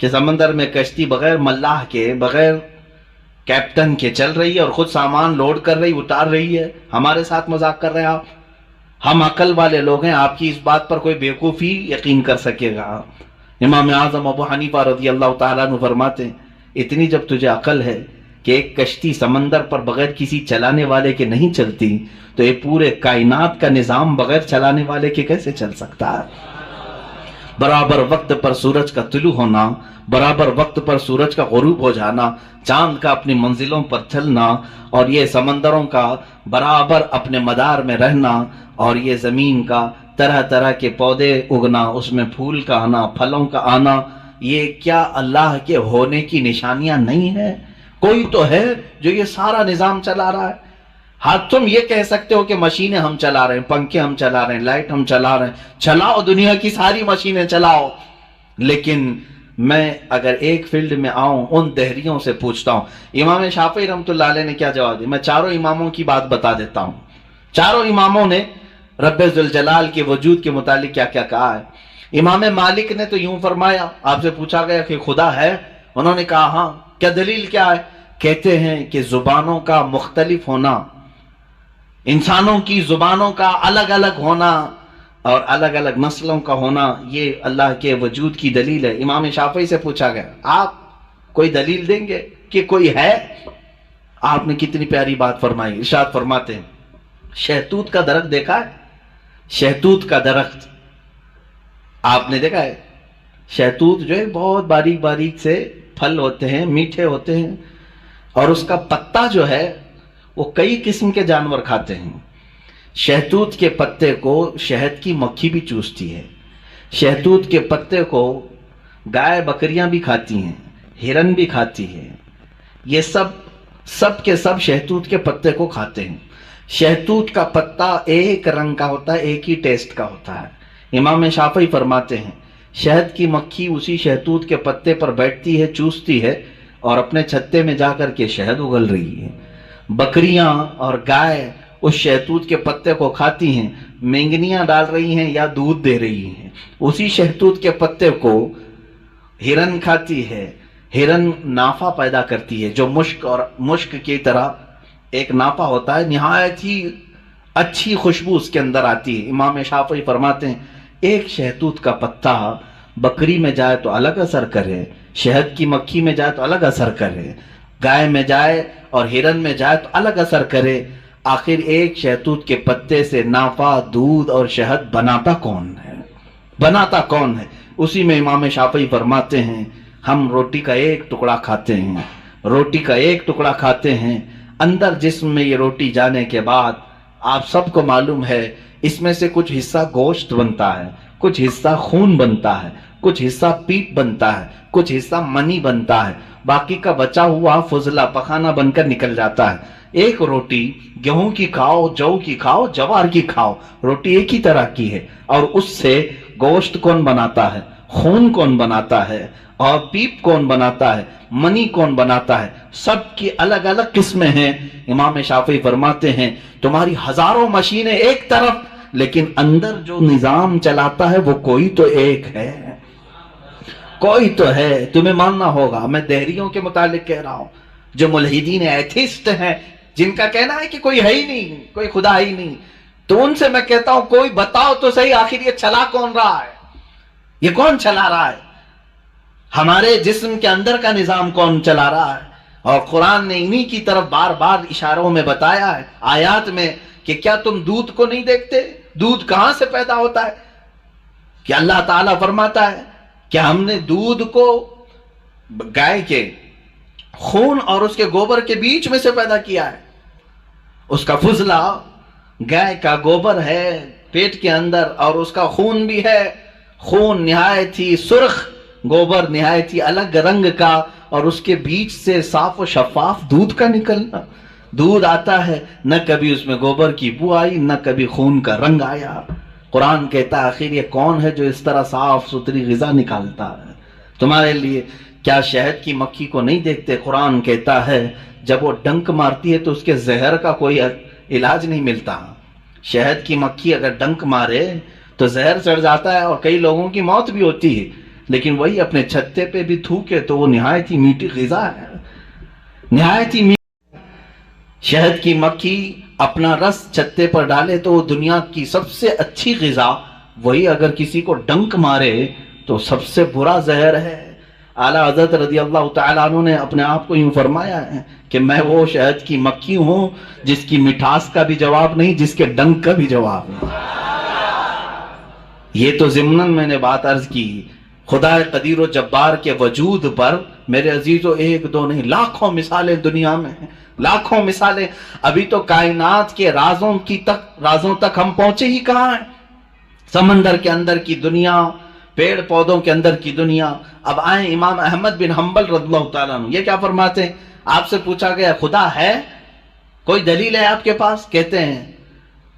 کہ سمندر میں کشتی بغیر ملاح کے، بغیر کیپٹن کے چل رہی ہے اور خود سامان لوڈ کر رہی، اتار رہی ہے، ہمارے ساتھ مذاق کر رہے ہیں آپ؟ ہم عقل والے لوگ ہیں، آپ کی اس بات پر کوئی بیوقوفی یقین کر سکے گا؟ امام اعظم ابو حنیفہ رضی اللہ تعالیٰ عنہ فرماتے ہیں اتنی جب تجھے عقل ہے کہ ایک کشتی سمندر پر بغیر کسی چلانے والے کے نہیں چلتی، تو یہ پورے کائنات کا نظام بغیر چلانے والے کے کیسے چل سکتا ہے؟ برابر وقت پر سورج کا طلوع ہونا، برابر وقت پر سورج کا غروب ہو جانا، چاند کا اپنی منزلوں پر چلنا، اور یہ سمندروں کا برابر اپنے مدار میں رہنا، اور یہ زمین کا طرح طرح کے پودے اگنا، اس میں پھول کا آنا، پھلوں کا آنا، یہ کیا اللہ کے ہونے کی نشانیاں نہیں ہے؟ کوئی تو ہے جو یہ سارا نظام چلا رہا ہے۔ ہاں تم یہ کہہ سکتے ہو کہ مشینیں ہم چلا رہے ہیں، پنکھے ہم چلا رہے ہیں، لائٹ ہم چلا رہے ہیں، چلاؤ دنیا کی ساری مشینیں چلاؤ، لیکن میں اگر ایک فیلڈ میں آؤں ان دہریوں سے پوچھتا ہوں، امام شافعی رحمۃ اللہ علیہ نے کیا جواب دیا؟ میں چاروں اماموں کی بات بتا دیتا ہوں۔ چاروں اماموں نے رب ذوالجلال کے وجود کے متعلق کیا کیا کہا ہے۔ امام مالک نے تو یوں فرمایا، آپ سے پوچھا گیا کہ خدا ہے، انہوں نے کہا ہاں۔ کیا دلیل کیا ہے؟ کہتے ہیں کہ زبانوں کا مختلف ہونا، انسانوں کی زبانوں کا الگ الگ ہونا اور الگ الگ نسلوں کا ہونا، یہ اللہ کے وجود کی دلیل ہے۔ امام شافعی سے پوچھا گیا آپ کوئی دلیل دیں گے کہ کوئی ہے؟ آپ نے کتنی پیاری بات فرمائی، ارشاد فرماتے ہیں شہتوت کا درخت دیکھا ہے؟ شہتوت کا درخت آپ نے دیکھا ہے؟ شہتوت جو ہے بہت باریک باریک سے پھل ہوتے ہیں، میٹھے ہوتے ہیں، اور اس کا پتا جو ہے وہ کئی قسم کے جانور کھاتے ہیں۔ شہتوت کے پتے کو شہد کی مکھی بھی چوستی ہے، شہتوت کے پتے کو گائے بکریاں بھی کھاتی ہیں، ہرن بھی کھاتی ہے، یہ سب کے سب شہتوت کے پتے کو کھاتے ہیں۔ شہتوت کا پتا ایک رنگ کا ہوتا ہے، ایک ہی ٹیسٹ کا ہوتا ہے۔ امام شافعی فرماتے ہیں شہد کی مکھی اسی شہتوت کے پتے پر بیٹھتی ہے، چوستی ہے، اور اپنے چھتے میں جا کر کے شہد اگل رہی ہے۔ بکریاں اور گائے اس شہتوت کے پتے کو کھاتی ہیں، مینگنیاں ڈال رہی ہیں یا دودھ دے رہی ہیں۔ اسی شہتوت کے پتے کو ہرن کھاتی ہے، ہرن نافع پیدا کرتی ہے جو مشک کی طرح ایک نافع ہوتا ہے، نہایت ہی اچھی خوشبو اس کے اندر آتی ہے۔ امام شافعی فرماتے ہیں ایک شہتوت کا پتا بکری میں جائے تو الگ اثر کرے، شہد کی مکھی میں جائے تو الگ اثر کرے، گائے میں جائے اور ہرن میں جائے تو الگ اثر کرے، آخر ایک شہتوت کے پتے سے نافع، دودھ اور شہد بناتا کون ہے؟ بناتا کون ہے؟ اسی میں امام شافعی فرماتے ہیں ہم روٹی کا ایک ٹکڑا کھاتے ہیں، روٹی کا ایک ٹکڑا کھاتے ہیں، اندر جسم میں یہ روٹی جانے کے بعد آپ سب کو معلوم ہے اس میں سے کچھ حصہ گوشت بنتا ہے، کچھ حصہ خون بنتا ہے، کچھ حصہ پیپ بنتا ہے، کچھ حصہ منی بنتا ہے، باقی کا بچا ہوا فضلہ پخانہ بن کر نکل جاتا ہے۔ ایک روٹی گیہوں کی کھاؤ، جو کی کھاؤ، جوار کی کھاؤ، روٹی ایک ہی طرح کی ہے، اور اس سے گوشت کون بناتا ہے، خون کون بناتا ہے، اور پیپ کون بناتا ہے، منی کون بناتا ہے، سب کی الگ الگ قسمیں ہیں۔ امام شافعی فرماتے ہیں تمہاری ہزاروں مشینیں ایک طرف، لیکن اندر جو نظام چلاتا ہے وہ کوئی تو ایک ہے، کوئی تو ہے، تمہیں ماننا ہوگا۔ میں دہریوں کے متعلق کہہ رہا ہوں جو ملحدین ایتھسٹ ہیں، جن کا کہنا ہے کہ کوئی ہے ہی نہیں، کوئی خدا ہی نہیں، تو ان سے میں کہتا ہوں کوئی بتاؤ تو صحیح آخر یہ چلا کون رہا ہے، یہ کون چلا رہا ہے، ہمارے جسم کے اندر کا نظام کون چلا رہا ہے؟ اور قرآن نے انہی کی طرف بار بار اشاروں میں بتایا ہے، آیات میں، کہ کیا تم دودھ کو نہیں دیکھتے؟ دودھ کہاں سے پیدا ہوتا ہے؟ کہ اللہ تعالیٰ فرماتا ہے کہ ہم نے دودھ کو گائے کے خون اور اس کے گوبر کے بیچ میں سے پیدا کیا ہے۔ اس کا فضلہ گائے کا گوبر ہے پیٹ کے اندر، اور اس کا خون بھی ہے، خون نہایت ہی سرخ، گوبر نہایت ہی الگ رنگ کا، اور اس کے بیچ سے صاف و شفاف دودھ کا نکلنا، دودھ آتا ہے، نہ کبھی اس میں گوبر کی بو آئی، نہ کبھی خون کا رنگ آیا۔ قرآن کہتا ہے آخر یہ کون ہے جو اس طرح صاف ستھری غذا نکالتا ہے تمہارے لیے؟ کیا شہد کی مکھی کو نہیں دیکھتے؟ قرآن کہتا ہے جب وہ ڈنک مارتی ہے تو اس کے زہر کا کوئی علاج نہیں ملتا۔ شہد کی مکھی اگر ڈنک مارے تو زہر چڑھ جاتا ہے اور کئی لوگوں کی موت بھی ہوتی ہے، لیکن وہی اپنے چھتے پہ بھی تھوکے تو وہ نہایت ہی میٹھی غذا ہے، نہایت ہی میٹھی۔ شہد کی مکھی اپنا رس چھتے پر ڈالے تو وہ دنیا کی سب سے اچھی غذا، وہی اگر کسی کو ڈنک مارے تو سب سے برا زہر ہے۔ اعلیٰ حضرت رضی اللہ تعالیٰ عنہ نے اپنے آپ کو یوں فرمایا ہے کہ میں وہ شہد کی مکھی ہوں جس کی مٹھاس کا بھی جواب نہیں، جس کے ڈنک کا بھی جواب نہیں۔ یہ تو ضمناً میں نے بات عرض کی، خدا قدیر و جبار کے وجود پر میرے عزیزو ایک دو نہیں، لاکھوں مثالیں دنیا میں ہیں، لاکھوں مثالیں۔ ابھی تو کائنات کے رازوں تک ہم پہنچے ہی کہاں ہیں؟ سمندر کے اندر کی دنیا، پیڑ پودوں کے اندر کی دنیا۔ اب آئیں امام احمد بن حنبل رضی اللہ تعالیٰ عنہ، یہ کیا فرماتے ہیں؟ آپ سے پوچھا گیا خدا ہے، کوئی دلیل ہے آپ کے پاس؟ کہتے ہیں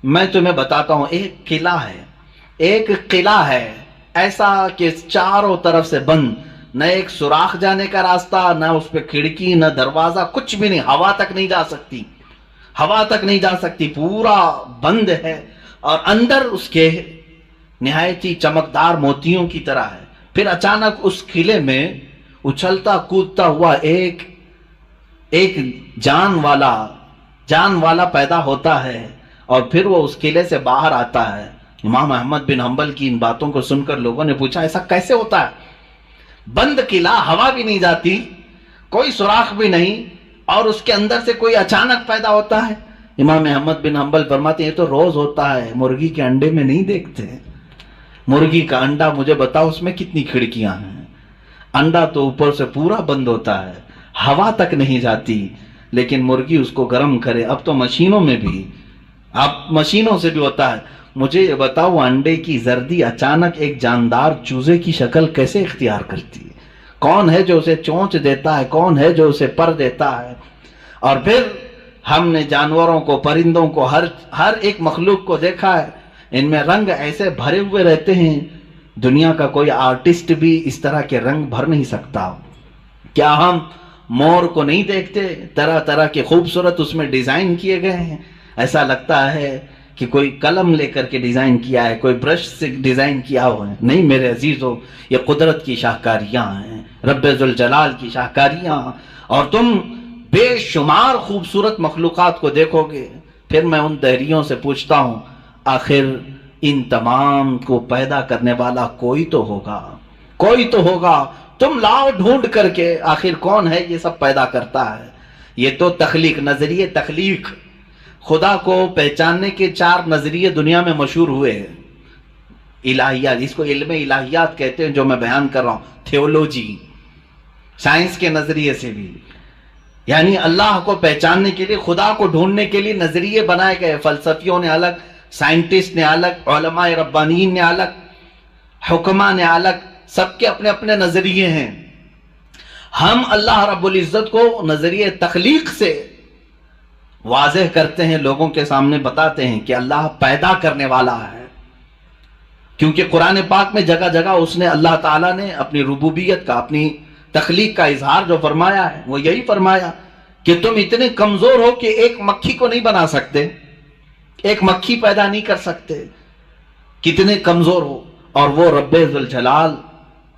میں تمہیں بتاتا ہوں، ایک قلعہ ہے ایسا کہ چاروں طرف سے بند، نہ ایک سوراخ جانے کا راستہ، نہ اس پہ کھڑکی، نہ دروازہ، کچھ بھی نہیں، ہوا تک نہیں جا سکتی، ہوا تک نہیں جا سکتی، پورا بند ہے، اور اندر اس کے نہایت ہی چمکدار موتیوں کی طرح ہے۔ پھر اچانک اس قلعے میں اچھلتا کودتا ہوا ایک جان والا پیدا ہوتا ہے، اور پھر وہ اس قلعے سے باہر آتا ہے۔ امام احمد بن حنبل کی ان باتوں کو سن کر لوگوں نے پوچھا ایسا کیسے ہوتا ہے؟ بند قلعہ، ہوا بھی نہیں جاتی، کوئی سوراخ بھی نہیں، اور اس کے اندر سے کوئی اچانک پیدا ہوتا ہے۔ امام احمد بن حنبل فرماتے ہیں یہ تو روز ہوتا ہے، مرغی کے انڈے میں نہیں دیکھتے۔ مرغی کا انڈا مجھے بتاؤ اس میں کتنی کھڑکیاں ہیں؟ انڈا تو اوپر سے پورا بند ہوتا ہے، ہوا تک نہیں جاتی، لیکن مرغی اس کو گرم کرے۔ اب تو مشینوں سے بھی ہوتا ہے۔ مجھے یہ بتاؤ انڈے کی زردی اچانک ایک جاندار چوزے کی شکل کیسے اختیار کرتی ہے؟ کون ہے جو اسے چونچ دیتا ہے؟ کون ہے جو اسے پر دیتا ہے؟ اور پھر ہم نے جانوروں کو، پرندوں کو، ہر ایک مخلوق کو دیکھا ہے، ان میں رنگ ایسے بھرے ہوئے رہتے ہیں، دنیا کا کوئی آرٹسٹ بھی اس طرح کے رنگ بھر نہیں سکتا۔ کیا ہم مور کو نہیں دیکھتے؟ طرح طرح کے خوبصورت اس میں ڈیزائن کیے گئے ہیں، ایسا لگتا ہے کہ کوئی قلم لے کر کے ڈیزائن کیا ہے، کوئی برش سے ڈیزائن کیا ہوا ہے۔ نہیں میرے عزیزو، یہ قدرت کی شاہکاریاں ہیں، رب ذوالجلال کی شاہکاریاں، اور تم بے شمار خوبصورت مخلوقات کو دیکھو گے۔ پھر میں ان دہریوں سے پوچھتا ہوں آخر ان تمام کو پیدا کرنے والا کوئی تو ہوگا، تم لاؤ ڈھونڈ کر کے آخر کون ہے یہ سب پیدا کرتا ہے۔ یہ تو تخلیق، نظریے تخلیق، خدا کو پہچاننے کے 4 نظریے دنیا میں مشہور ہوئے ہیں۔ الہیات، اس کو علم الہیات کہتے ہیں جو میں بیان کر رہا ہوں، تھیولوجی، سائنس کے نظریے سے بھی، یعنی اللہ کو پہچاننے کے لیے، خدا کو ڈھونڈنے کے لیے نظریے بنائے گئے، فلسفیوں نے الگ، سائنٹسٹ نے الگ، علماء ربانیین نے الگ، حکماء نے الگ، سب کے اپنے اپنے نظریے ہیں۔ ہم اللہ رب العزت کو نظریے تخلیق سے واضح کرتے ہیں، لوگوں کے سامنے بتاتے ہیں کہ اللہ پیدا کرنے والا ہے، کیونکہ قرآن پاک میں جگہ جگہ اس نے، اللہ تعالیٰ نے اپنی ربوبیت کا، اپنی تخلیق کا اظہار جو فرمایا ہے وہ یہی فرمایا کہ تم اتنے کمزور ہو کہ ایک مکھی کو نہیں بنا سکتے، ایک مکھی پیدا نہیں کر سکتے، کتنے کمزور ہو، اور وہ رب ذوالجلال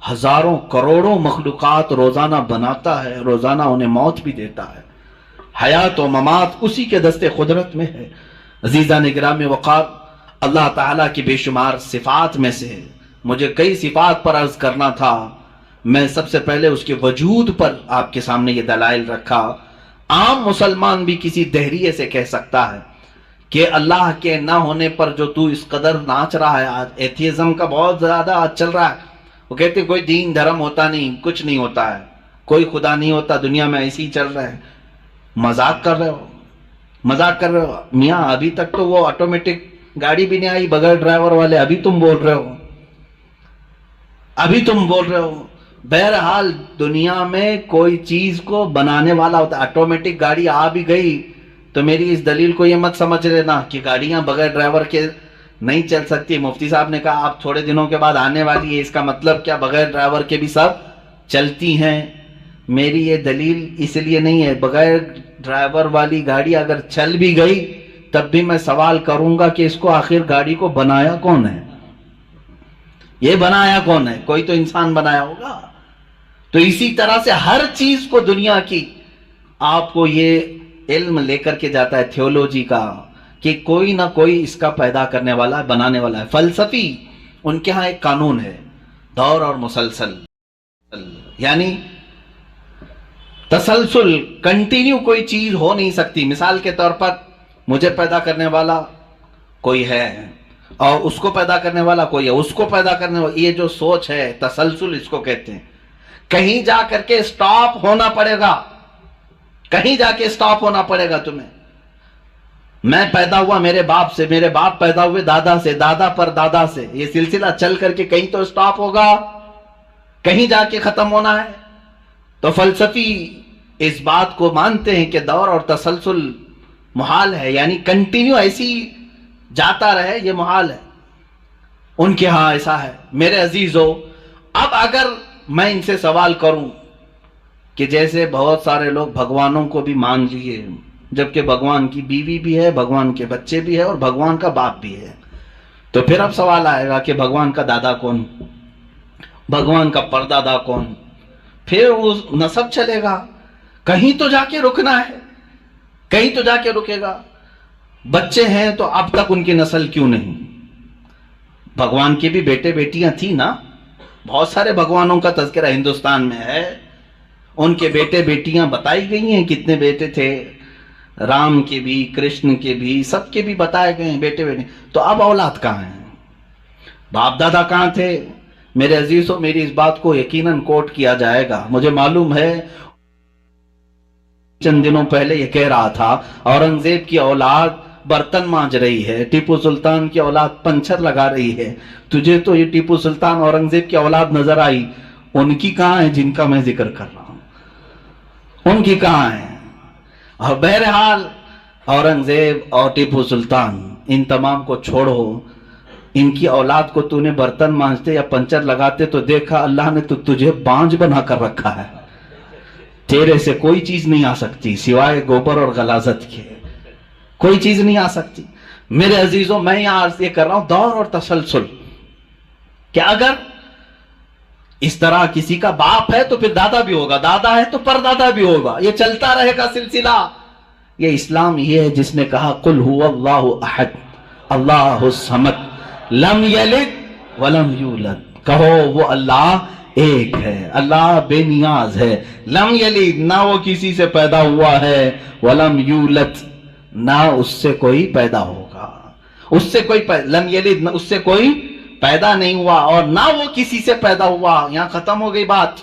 ہزاروں کروڑوں مخلوقات روزانہ بناتا ہے، روزانہ انہیں موت بھی دیتا ہے، حیات و ممات اسی کے دست قدرت میں ہے۔ عزیزان گرامی وقار، اللہ تعالیٰ کی بے شمار صفات میں سے مجھے کئی صفات پر عرض کرنا تھا، میں سب سے پہلے اس کے وجود پر آپ کے سامنے یہ دلائل رکھا۔ عام مسلمان بھی کسی دہریے سے کہہ سکتا ہے کہ اللہ کے نہ ہونے پر جو تو اس قدر ناچ رہا ہے، آج ایتھیزم کا بہت زیادہ آج چل رہا ہے، وہ کہتے ہیں کوئی دین دھرم ہوتا نہیں، کچھ نہیں ہوتا ہے، کوئی خدا نہیں ہوتا، دنیا میں ایسے ہی چل رہا ہے۔ مذاق کر رہے ہو میاں، ابھی تک تو وہ آٹومیٹک گاڑی بھی نہیں آئی بغیر ڈرائیور والے، ابھی تم بول رہے ہو۔ بہرحال دنیا میں کوئی چیز کو بنانے والا ہوتا ہے، آٹومیٹک گاڑی آ بھی گئی تو میری اس دلیل کو یہ مت سمجھ لینا کہ گاڑیاں بغیر ڈرائیور کے نہیں چل سکتی۔ مفتی صاحب نے کہا آپ تھوڑے دنوں کے بعد آنے والی ہے، اس کا مطلب کیا بغیر ڈرائیور کے بھی سب چلتی ہیں؟ میری یہ دلیل اس لیے نہیں ہے، بغیر ڈرائیور والی گاڑی اگر چل بھی گئی تب بھی میں سوال کروں گا کہ اس کو آخر گاڑی کو بنایا کون ہے؟ یہ بنایا کون ہے؟ کوئی تو انسان بنایا ہوگا. تو اسی طرح سے ہر چیز کو دنیا کی آپ کو یہ علم لے کر کے جاتا ہے تھیولوجی کا کہ کوئی نہ کوئی اس کا پیدا کرنے والا ہے، بنانے والا ہے. فلسفی ان کے ہاں ایک قانون ہے، دور اور مسلسل، یعنی تسلسل، کنٹینیو کوئی چیز ہو نہیں سکتی. مثال کے طور پر مجھے پیدا کرنے والا کوئی ہے اور اس کو پیدا کرنے والا کوئی ہے، اس کو پیدا کرنے والا، یہ جو سوچ ہے تسلسل اس کو کہتے ہیں. کہیں جا کر کے سٹاپ ہونا پڑے گا، کہیں جا کے سٹاپ ہونا پڑے گا تمہیں. میں پیدا ہوا میرے باپ سے، میرے باپ پیدا ہوئے دادا سے، دادا پر دادا سے، یہ سلسلہ چل کر کے کہیں تو سٹاپ ہوگا، کہیں جا کے ختم ہونا ہے. تو فلسفی اس بات کو مانتے ہیں کہ دور اور تسلسل محال ہے، یعنی کنٹینیو ایسی جاتا رہے، یہ محال ہے. ان کے ہاں ایسا ہے. میرے عزیزو، اب اگر میں ان سے سوال کروں کہ جیسے بہت سارے لوگ بھگوانوں کو بھی مان لیے، جبکہ بھگوان کی بیوی بھی ہے، بھگوان کے بچے بھی ہے اور بھگوان کا باپ بھی ہے، تو پھر اب سوال آئے گا کہ بھگوان کا دادا کون، بھگوان کا پردادا کون؟ پھر وہ نسب چلے گا، کہیں تو جا کے رکنا ہے، کہیں تو جا کے رکے گا. بچے ہیں تو اب تک ان کی نسل کیوں نہیں؟ بھگوان کے بھی بیٹے بیٹیاں تھیں نا، بہت سارے بھگوانوں کا تذکرہ ہندوستان میں ہے، ان کے بیٹے بیٹیاں بتائی گئی ہیں، کتنے بیٹے تھے، رام کے بھی، کرشن کے بھی، سب کے بھی بتائے گئے ہیں بیٹے بیٹے. تو اب اولاد کہاں ہیں؟ باپ دادا کہاں تھے؟ میرے عزیزوں، میری اس بات کو یقیناً کوٹ کیا جائے گا. مجھے معلوم ہے چند دنوں پہلے یہ کہہ رہا تھا اورنگزیب کی اولاد برتن مانج رہی ہے، ٹیپو سلطان کی اولاد پنچر لگا رہی ہے. تجھے تو یہ ٹیپو سلطان اورنگزیب کی اولاد نظر آئی، ان کی کہاں ہے جن کا میں ذکر کر رہا ہوں؟ ان کی کہاں ہے؟ اور بہرحال اورنگزیب اور ٹیپو سلطان ان تمام کو چھوڑو، ان کی اولاد کو تو نے برتن مانجتے یا پنچر لگاتے تو دیکھا اللہ نے تو تجھے بانج بنا کر رکھا ہے. تیرے سے کوئی چیز نہیں آ سکتی سوائے گوبر اور غلاظت کے، کوئی چیز نہیں آ سکتی. میرے عزیزوں، میں یہاں عرض یہ کر رہا ہوں دور اور تسلسل، کہ اگر اس طرح کسی کا باپ ہے تو پھر دادا بھی ہوگا، دادا ہے تو پردادا بھی ہوگا، یہ چلتا رہے گا سلسلہ. یہ اسلام یہ ہے جس نے کہا قل هو اللہ احد اللہ الصمد لم یلد ولم یولد. کہو وہ اللہ ایک ہے، اللہ بے نیاز ہے، لم یلد نہ وہ کسی سے پیدا ہوا ہے، ولم یولد نہ اس سے کوئی پیدا ہوگا، اس سے کوئی لم یلد اس سے کوئی پیدا نہیں ہوا اور نہ وہ کسی سے پیدا ہوا. یہاں ختم ہو گئی بات.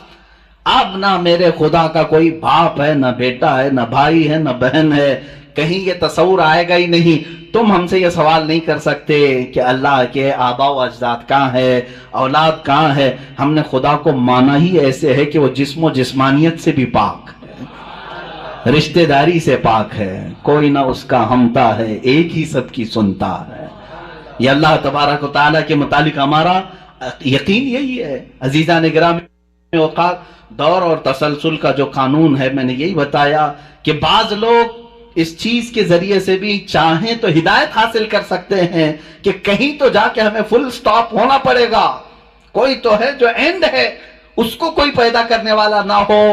اب نہ میرے خدا کا کوئی باپ ہے، نہ بیٹا ہے، نہ بھائی ہے، نہ بہن ہے، کہیں یہ تصور آئے گا ہی نہیں. تم ہم سے یہ سوال نہیں کر سکتے کہ اللہ کے آباء و اجداد کہاں ہے، اولاد کہاں ہے. ہم نے خدا کو مانا ہی ایسے ہے کہ وہ جسم و جسمانیت سے بھی پاک ہے، رشتہ داری سے پاک ہے، کوئی نہ اس کا ہمتا ہے، ایک ہی سب کی سنتا ہے. یہ اللہ تبارک و تعالیٰ کے متعلق ہمارا یقین یہی ہے. عزیزان گرامی اوقات، دور اور تسلسل کا جو قانون ہے میں نے یہی بتایا کہ بعض لوگ اس چیز کے ذریعے سے بھی چاہیں تو ہدایت حاصل کر سکتے ہیں کہ کہیں تو جا کے ہمیں فل سٹاپ ہونا پڑے گا، کوئی تو ہے جو اینڈ ہے، اس کو کوئی پیدا کرنے والا نہ ہو،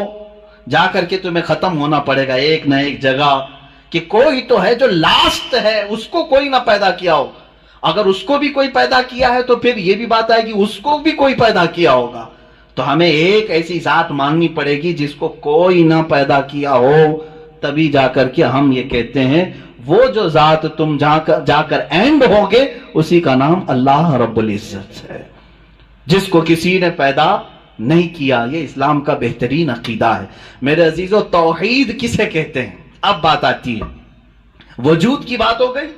جا کر کے تمہیں ختم ہونا پڑے گا ایک نہ ایک جگہ. کہ کوئی تو ہے جو لاسٹ ہے، اس کو کوئی نہ پیدا کیا ہو. اگر اس کو بھی کوئی پیدا کیا ہے تو پھر یہ بھی بات آئے گی اس کو بھی کوئی پیدا کیا ہوگا. تو ہمیں ایک ایسی ذات ماننی پڑے گی جس کو کوئی نہ پیدا کیا ہو، تبھی جا کر کے ہم یہ کہتے ہیں وہ جو ذات تم جا کر اینڈ ہوگے اسی کا نام اللہ رب العزت ہے، جس کو کسی نے پیدا نہیں کیا. یہ اسلام کا بہترین عقیدہ ہے. میرے عزیزو، توحید کسے کہتے ہیں؟ اب بات آتی ہے، وجود کی بات ہو گئی،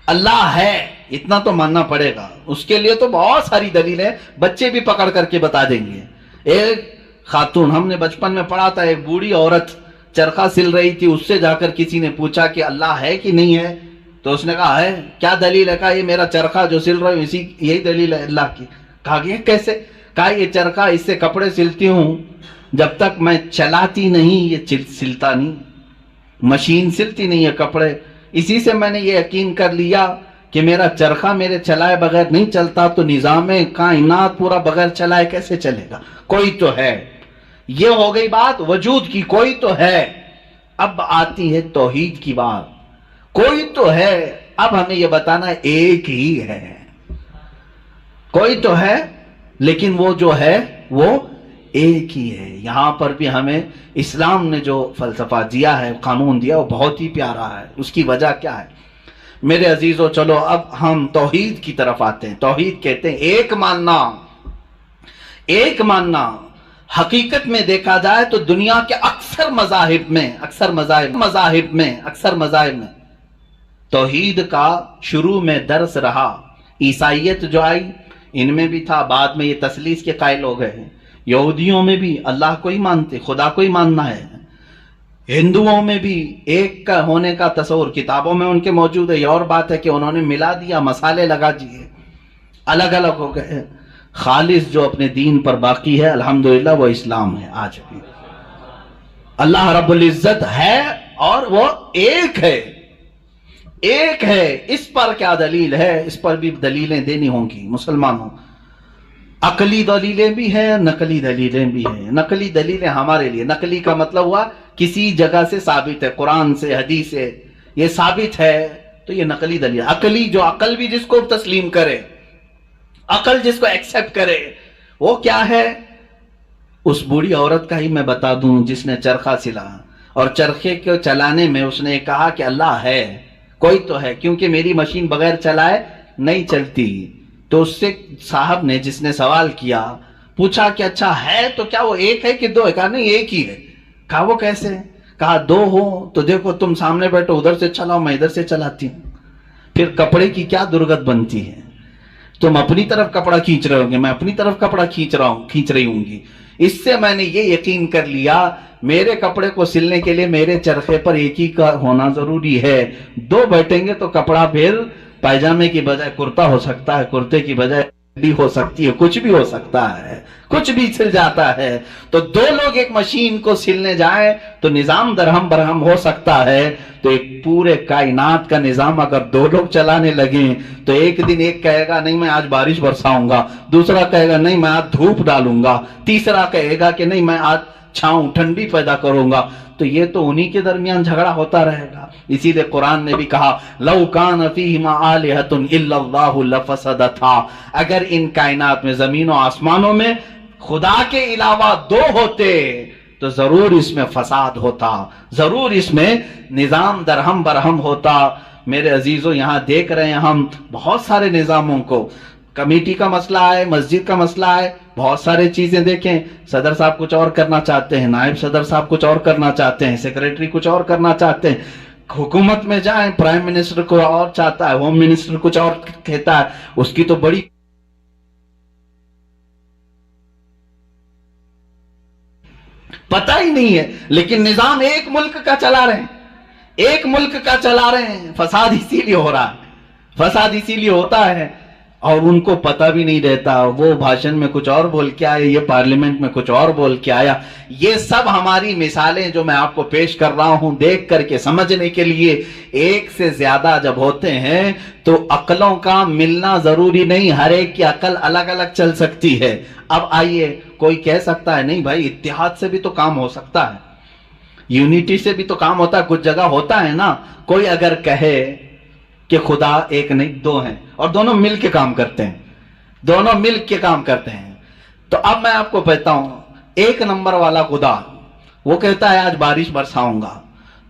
اللہ ہے اتنا تو ماننا پڑے گا. اس کے لیے تو بہت ساری دلیلیں بچے بھی پکڑ کر کے بتا دیں گے. ایک خاتون، ہم نے بچپن میں پڑھا تھا، ایک بوڑھی عورت چرخہ سل رہی تھی، اس سے جا کر کسی نے پوچھا کہ اللہ ہے کہ نہیں ہے، تو اس نے کہا ہے. کیا دلیل ہے؟ کہا یہ میرا چرخہ جو سل رہا ہوں یہی دلیل ہے اللہ کی. کہا کہ کیسے؟ کہا یہ چرخہ، اس سے کپڑے سلتی ہوں، جب تک میں چلاتی نہیں یہ سلتا نہیں، مشین سلتی نہیں ہے کپڑے. اسی سے میں نے یہ یقین کر لیا کہ میرا چرخہ میرے چلائے بغیر نہیں چلتا تو نظام کائنات پورا بغیر چلائے کیسے چلے گا؟ کوئی تو ہے. یہ ہو گئی بات وجود کی، کوئی تو ہے. اب آتی ہے توحید کی بات. کوئی تو ہے، اب ہمیں یہ بتانا ایک ہی ہے. کوئی تو ہے لیکن وہ جو ہے وہ ایک ہی ہے. یہاں پر بھی ہمیں اسلام نے جو فلسفہ دیا ہے، قانون دیا، وہ بہت ہی پیارا ہے. اس کی وجہ کیا ہے میرے عزیزو؟ چلو اب ہم توحید کی طرف آتے ہیں. توحید کہتے ہیں ایک ماننا. ایک ماننا حقیقت میں دیکھا جائے تو دنیا کے اکثر مذاہب میں توحید کا شروع میں درس رہا. عیسائیت جو آئی ان میں بھی تھا، بعد میں یہ تثلیث کے قائل ہو گئے. یہودیوں میں بھی اللہ کو ہی مانتے، خدا کو ہی ماننا ہے. ہندوؤں میں بھی ایک کا ہونے کا تصور کتابوں میں ان کے موجود ہے. یہ اور بات ہے کہ انہوں نے ملا دیا، مسالے لگا دیے، الگ الگ ہو گئے. خالص جو اپنے دین پر باقی ہے الحمدللہ وہ اسلام ہے. آج بھی اللہ رب العزت ہے اور وہ ایک ہے. ایک ہے. اس پر کیا دلیل ہے؟ اس پر بھی دلیلیں دینی ہوں گی مسلمانوں. عقلی دلیلیں بھی ہیں، نقلی دلیلیں بھی ہیں. نقلی دلیلیں ہمارے لیے، نقلی کا مطلب ہوا کسی جگہ سے ثابت ہے، قرآن سے، حدیث سے یہ ثابت ہے تو یہ نقلی دلیل. عقلی جو عقل بھی جس کو تسلیم کرے، عقل جس کو ایکسپٹ کرے، وہ کیا ہے؟ اس بوڑھی عورت کا ہی میں بتا دوں جس نے چرخہ سلا اور چرخے کو چلانے میں اس نے کہا کہ اللہ ہے، کوئی تو ہے، کیونکہ میری مشین بغیر چلائے نہیں چلتی. تو اس سے صاحب نے جس نے سوال کیا پوچھا کہ اچھا ہے تو کیا وہ ایک ہے کہ دو ہے؟ کہا نہیں ایک ہی ہے. کہا وہ کیسے؟ کہا دو ہو تو دیکھو تم سامنے بیٹھو، ادھر سے چلاؤ، میں ادھر سے چلاتی ہوں. پھر کپڑے کی کیا درگت بنتی ہے؟ تم اپنی طرف کپڑا کھینچ رہے ہوں گے، میں اپنی طرف کپڑا کھینچ رہی ہوں گی. اس سے میں نے یہ یقین کر لیا میرے کپڑے کو سلنے کے لیے میرے چرخے پر ایک ہی کا ہونا ضروری ہے. دو بیٹھیں گے تو کپڑا پھر پائجامے کی بجائے کرتا ہو سکتا ہے، کرتے کی بجائے بھی ہو سکتی ہے، کچھ بھی ہو سکتا ہے، کچھ بھی سل جاتا ہے. تو دو لوگ ایک مشین کو سلنے جائیں تو نظام درہم برہم ہو سکتا ہے. تو ایک پورے کائنات کا نظام اگر دو لوگ چلانے لگیں تو ایک دن ایک کہے گا نہیں میں آج بارش برساؤں گا، دوسرا کہے گا نہیں میں آج دھوپ ڈالوں گا، تیسرا کہے گا کہ نہیں میں آج چھاؤں ٹھنڈی پیدا کروں گا. تو یہ تو انہی کے درمیان جھگڑا ہوتا رہے گا. اسی لیے قرآن نے بھی کہا لو کان فیہما آلہۃ الا اللہ لفسدتا، اگر ان کائنات میں زمین و آسمانوں میں خدا کے علاوہ دو ہوتے تو ضرور اس میں فساد ہوتا، ضرور اس میں نظام درہم برہم ہوتا. میرے عزیزو یہاں دیکھ رہے ہیں ہم بہت سارے نظاموں کو، کمیٹی کا مسئلہ ہے، مسجد کا مسئلہ ہے، بہت سارے چیزیں دیکھیں. صدر صاحب کچھ اور کرنا چاہتے ہیں، نائب صدر صاحب کچھ اور کرنا چاہتے ہیں، سیکریٹری کچھ اور کرنا چاہتے ہیں. حکومت میں جائیں پرائم منسٹر کو اور چاہتا ہے، ہوم منسٹر کچھ اور کہتا ہے، اس کی تو بڑی پتہ ہی نہیں ہے. لیکن نظام ایک ملک کا چلا رہے ہیں، ایک ملک کا چلا رہے ہیں. فساد اسی لیے ہو رہا ہے، فساد اسی لیے ہوتا ہے اور ان کو پتہ بھی نہیں رہتا. وہ بھاشن میں کچھ اور بول کے آیا، یہ پارلیمنٹ میں کچھ اور بول کے آیا. یہ سب ہماری مثالیں جو میں آپ کو پیش کر رہا ہوں دیکھ کر کے سمجھنے کے لیے. ایک سے زیادہ جب ہوتے ہیں تو عقلوں کا ملنا ضروری نہیں، ہر ایک کی عقل الگ الگ چل سکتی ہے. اب آئیے کوئی کہہ سکتا ہے نہیں بھائی اتحاد سے بھی تو کام ہو سکتا ہے، یونٹی سے بھی تو کام ہوتا ہے، کچھ جگہ ہوتا ہے نا. کوئی اگر کہے کہ خدا ایک نہیں دو ہیں اور دونوں مل کے کام کرتے ہیں، دونوں مل کے کام کرتے ہیں، تو اب میں آپ کو کہتا ہوں ایک نمبر والا خدا وہ کہتا ہے آج بارش برساؤں گا.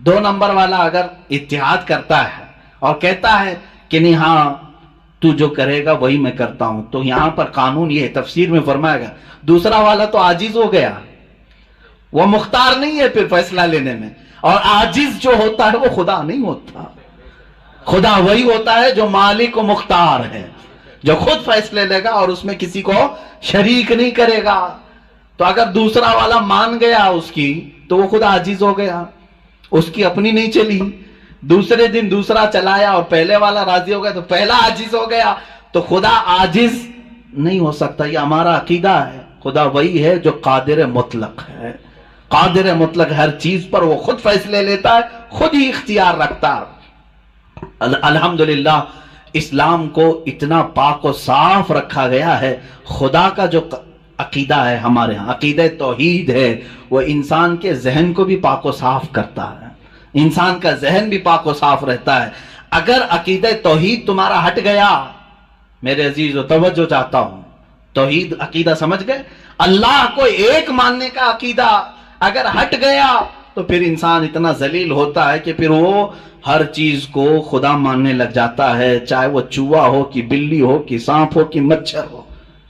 2 نمبر والا اگر اتحاد کرتا ہے اور کہتا ہے کہ نہیں ہاں تو جو کرے گا وہی میں کرتا ہوں، تو یہاں پر قانون یہ تفسیر میں فرمایا گیا دوسرا والا تو عاجز ہو گیا، وہ مختار نہیں ہے پھر فیصلہ لینے میں. اور عاجز جو ہوتا ہے وہ خدا نہیں ہوتا. خدا وہی ہوتا ہے جو مالک و مختار ہے، جو خود فیصلے لے گا اور اس میں کسی کو شریک نہیں کرے گا. تو اگر دوسرا والا مان گیا اس کی تو وہ خدا عاجز ہو گیا، اس کی اپنی نہیں چلی. دوسرے دن دوسرا چلایا اور پہلے والا راضی ہو گیا تو پہلا عاجز ہو گیا. تو خدا عاجز نہیں ہو سکتا، یہ ہمارا عقیدہ ہے. خدا وہی ہے جو قادر مطلق ہے، قادر مطلق، ہر چیز پر وہ خود فیصلے لیتا ہے، خود ہی اختیار رکھتا ہے. الحمدللہ اسلام کو اتنا پاک و صاف رکھا گیا ہے. خدا کا جو عقیدہ ہے ہمارے ہاں، عقیدہ توحید ہے، وہ انسان کے ذہن کو بھی پاک و صاف کرتا ہے، انسان کا ذہن بھی پاک و صاف رہتا ہے. اگر عقیدہ توحید تمہارا ہٹ گیا، میرے عزیز و توجہ چاہتا ہوں، توحید عقیدہ سمجھ گئے، اللہ کو ایک ماننے کا عقیدہ اگر ہٹ گیا تو پھر انسان اتنا ذلیل ہوتا ہے کہ پھر وہ ہر چیز کو خدا ماننے لگ جاتا ہے، چاہے وہ چوہا ہو کہ بلی ہو کہ سانپ ہو کہ مچھر ہو،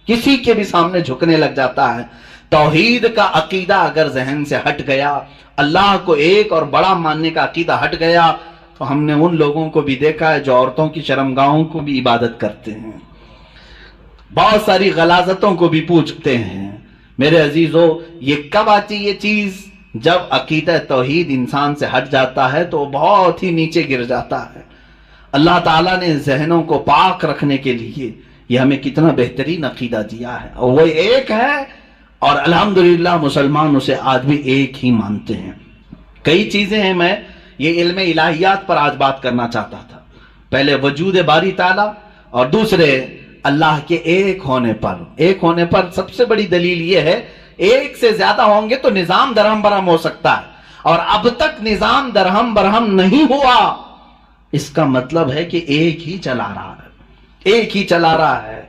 کسی کے بھی سامنے جھکنے لگ جاتا ہے. توحید کا عقیدہ اگر ذہن سے ہٹ گیا، اللہ کو ایک اور بڑا ماننے کا عقیدہ ہٹ گیا، تو ہم نے ان لوگوں کو بھی دیکھا ہے جو عورتوں کی شرمگاہوں کو بھی عبادت کرتے ہیں، بہت ساری غلاظتوں کو بھی پوجتے ہیں. میرے عزیزو، یہ کب آتی یہ چیز؟ جب عقیدہ توحید انسان سے ہٹ جاتا ہے تو وہ بہت ہی نیچے گر جاتا ہے. اللہ تعالیٰ نے ذہنوں کو پاک رکھنے کے لیے یہ ہمیں کتنا بہترین عقیدہ دیا ہے، اور وہ ایک ہے، اور الحمدللہ مسلمان اسے آج بھی ایک ہی مانتے ہیں. کئی چیزیں ہیں، میں یہ علم الہیات پر آج بات کرنا چاہتا تھا. پہلے وجود باری تعالیٰ، اور دوسرے اللہ کے ایک ہونے پر. ایک ہونے پر سب سے بڑی دلیل یہ ہے، ایک سے زیادہ ہوں گے تو نظام درہم برہم ہو سکتا ہے، اور اب تک نظام درہم برہم نہیں ہوا. اس کا مطلب ہے کہ ایک ہی چلا رہا ہے، ایک ہی چلا رہا ہے.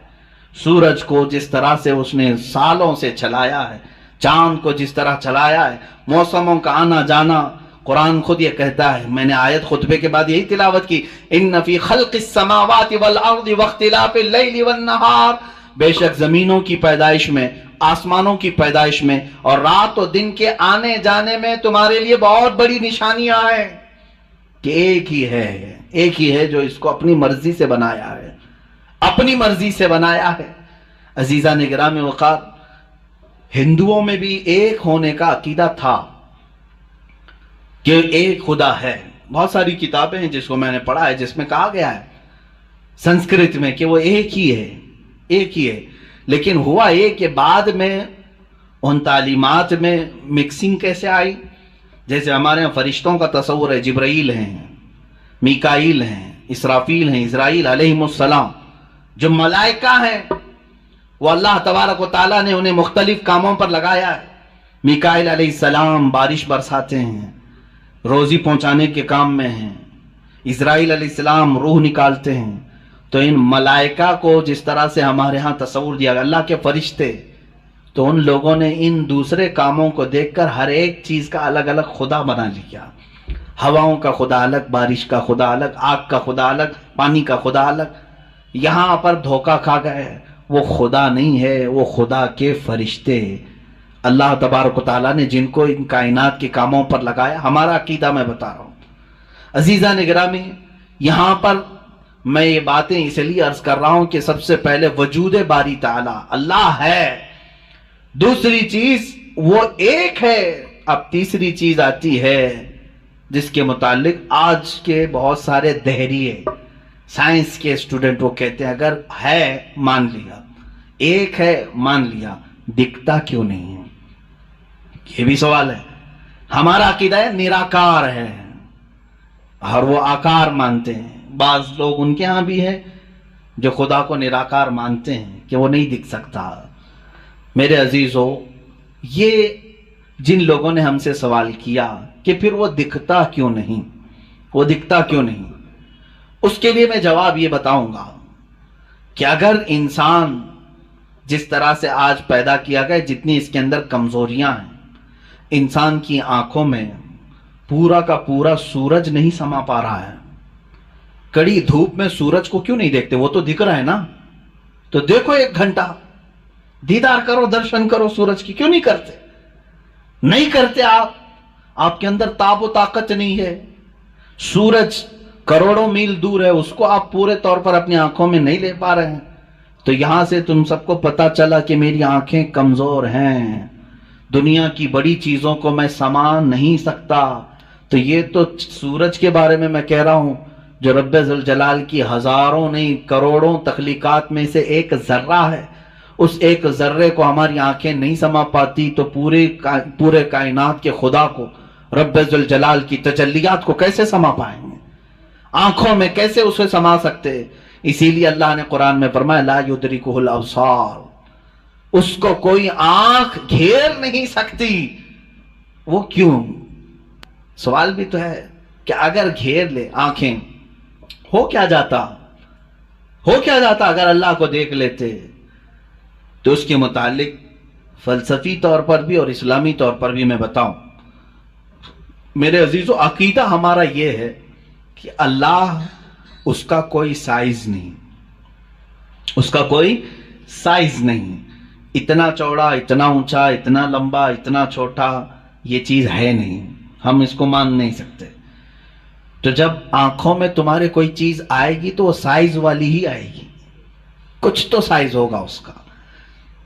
سورج کو جس طرح سے اس نے سالوں سے چلایا ہے، چاند کو جس طرح چلایا ہے، موسموں کا آنا جانا. قرآن خود یہ کہتا ہے، میں نے آیت خطبے کے بعد یہی تلاوت کی، ان فی خلق السماوات والارض واختلاف اللیل والنہار، بے شک زمینوں کی پیدائش میں، آسمانوں کی پیدائش میں، اور رات و دن کے آنے جانے میں تمہارے لیے بہت بڑی نشانیاں ہیں کہ ایک ہی ہے جو اس کو اپنی مرضی سے بنایا ہے، اپنی مرضی سے بنایا ہے. عزیزان گرامی وقار، ہندوؤں میں بھی ایک ہونے کا عقیدہ تھا کہ ایک خدا ہے. بہت ساری کتابیں ہیں جس کو میں نے پڑھا ہے، جس میں کہا گیا ہے سنسکرت میں کہ وہ ایک ہی ہے. لیکن ہوا یہ کہ بعد میں ان تعلیمات میں مکسنگ کیسے آئی؟ جیسے ہمارے یہاں فرشتوں کا تصور ہے، جبرائیل ہیں، میکائیل ہیں، اسرافیل ہیں، اسرائیل علیہم السلام. جو ملائکہ ہیں وہ اللہ تبارک و تعالیٰ نے انہیں مختلف کاموں پر لگایا ہے. میکائیل علیہ السلام بارش برساتے ہیں، روزی پہنچانے کے کام میں ہیں. اسرائیل علیہ السلام روح نکالتے ہیں. تو ان ملائکہ کو جس طرح سے ہمارے ہاں تصور دیا گیا، اللہ کے فرشتے، تو ان لوگوں نے ان دوسرے کاموں کو دیکھ کر ہر ایک چیز کا الگ الگ خدا بنا لیا. ہواؤں کا خدا الگ، بارش کا خدا الگ، آگ کا خدا الگ، پانی کا خدا الگ. یہاں پر دھوکہ کھا گئے. وہ خدا نہیں ہے، وہ خدا کے فرشتے، اللہ تبارک و تعالیٰ نے جن کو ان کائنات کے کاموں پر لگایا. ہمارا عقیدہ میں بتا رہا ہوں. عزیزان گرامی، یہاں پر میں یہ باتیں اس لیے عرض کر رہا ہوں کہ سب سے پہلے وجود باری تعالیٰ اللہ ہے، دوسری چیز وہ ایک ہے. اب تیسری چیز آتی ہے جس کے متعلق آج کے بہت سارے دہریے سائنس کے اسٹوڈنٹ وہ کہتے ہیں اگر ہے مان لیا، ایک ہے مان لیا، دکھتا کیوں نہیں ہے؟ یہ بھی سوال ہے. ہمارا عقیدہ ہے نراکار ہے، اور وہ آکار مانتے ہیں. بعض لوگ ان کے ہاں بھی ہے جو خدا کو نراکار مانتے ہیں کہ وہ نہیں دکھ سکتا. میرے عزیزو، یہ جن لوگوں نے ہم سے سوال کیا کہ پھر وہ دکھتا کیوں نہیں، وہ دکھتا کیوں نہیں، اس کے لیے میں جواب یہ بتاؤں گا کہ اگر انسان جس طرح سے آج پیدا کیا گیا، جتنی اس کے اندر کمزوریاں ہیں، انسان کی آنکھوں میں پورا کا پورا سورج نہیں سما پا رہا ہے. کڑی دھوپ میں سورج کو کیوں نہیں دیکھتے؟ وہ تو دکھ رہا ہے نا. تو دیکھو 1 گھنٹہ دیدار کرو، درشن کرو سورج کی. کیوں نہیں کرتے؟ نہیں کرتے. آپ کے اندر تاب و طاقت نہیں ہے. سورج کروڑوں میل دور ہے، اس کو آپ پورے طور پر اپنی آنکھوں میں نہیں لے پا رہے ہیں. تو یہاں سے تم سب کو پتا چلا کہ میری آنکھیں کمزور ہیں، دنیا کی بڑی چیزوں کو میں سما نہیں سکتا. تو یہ تو سورج کے بارے میں کہہ رہا ہوں جو رب ذوالجلال کی ہزاروں نہیں کروڑوں تخلیقات میں سے ایک ذرہ ہے. اس ایک ذرے کو ہماری آنکھیں نہیں سما پاتی تو پورے کائنات کے خدا کو، رب ذوالجلال کی تجلیات کو کیسے سما پائیں گے؟ آنکھوں میں کیسے اسے سما سکتے؟ اسی لیے اللہ نے قرآن میں فرمایا لا یدرکہ الابصار، اس کو کوئی آنکھ گھیر نہیں سکتی۔ وہ کیوں؟ سوال بھی تو ہے کہ اگر گھیر لے آنکھیں، ہو کیا جاتا اگر اللہ کو دیکھ لیتے؟ تو اس کے متعلق فلسفی طور پر بھی اور اسلامی طور پر بھی میں بتاؤں، میرے عزیزو، عقیدہ ہمارا یہ ہے کہ اللہ، اس کا کوئی سائز نہیں، اس کا کوئی سائز نہیں، اتنا چوڑا، اتنا اونچا، اتنا لمبا، اتنا چھوٹا، یہ چیز ہے نہیں، ہم اس کو مان نہیں سکتے۔ تو جب آنکھوں میں تمہارے کوئی چیز آئے گی تو وہ سائز والی ہی آئے گی، کچھ تو سائز ہوگا اس کا،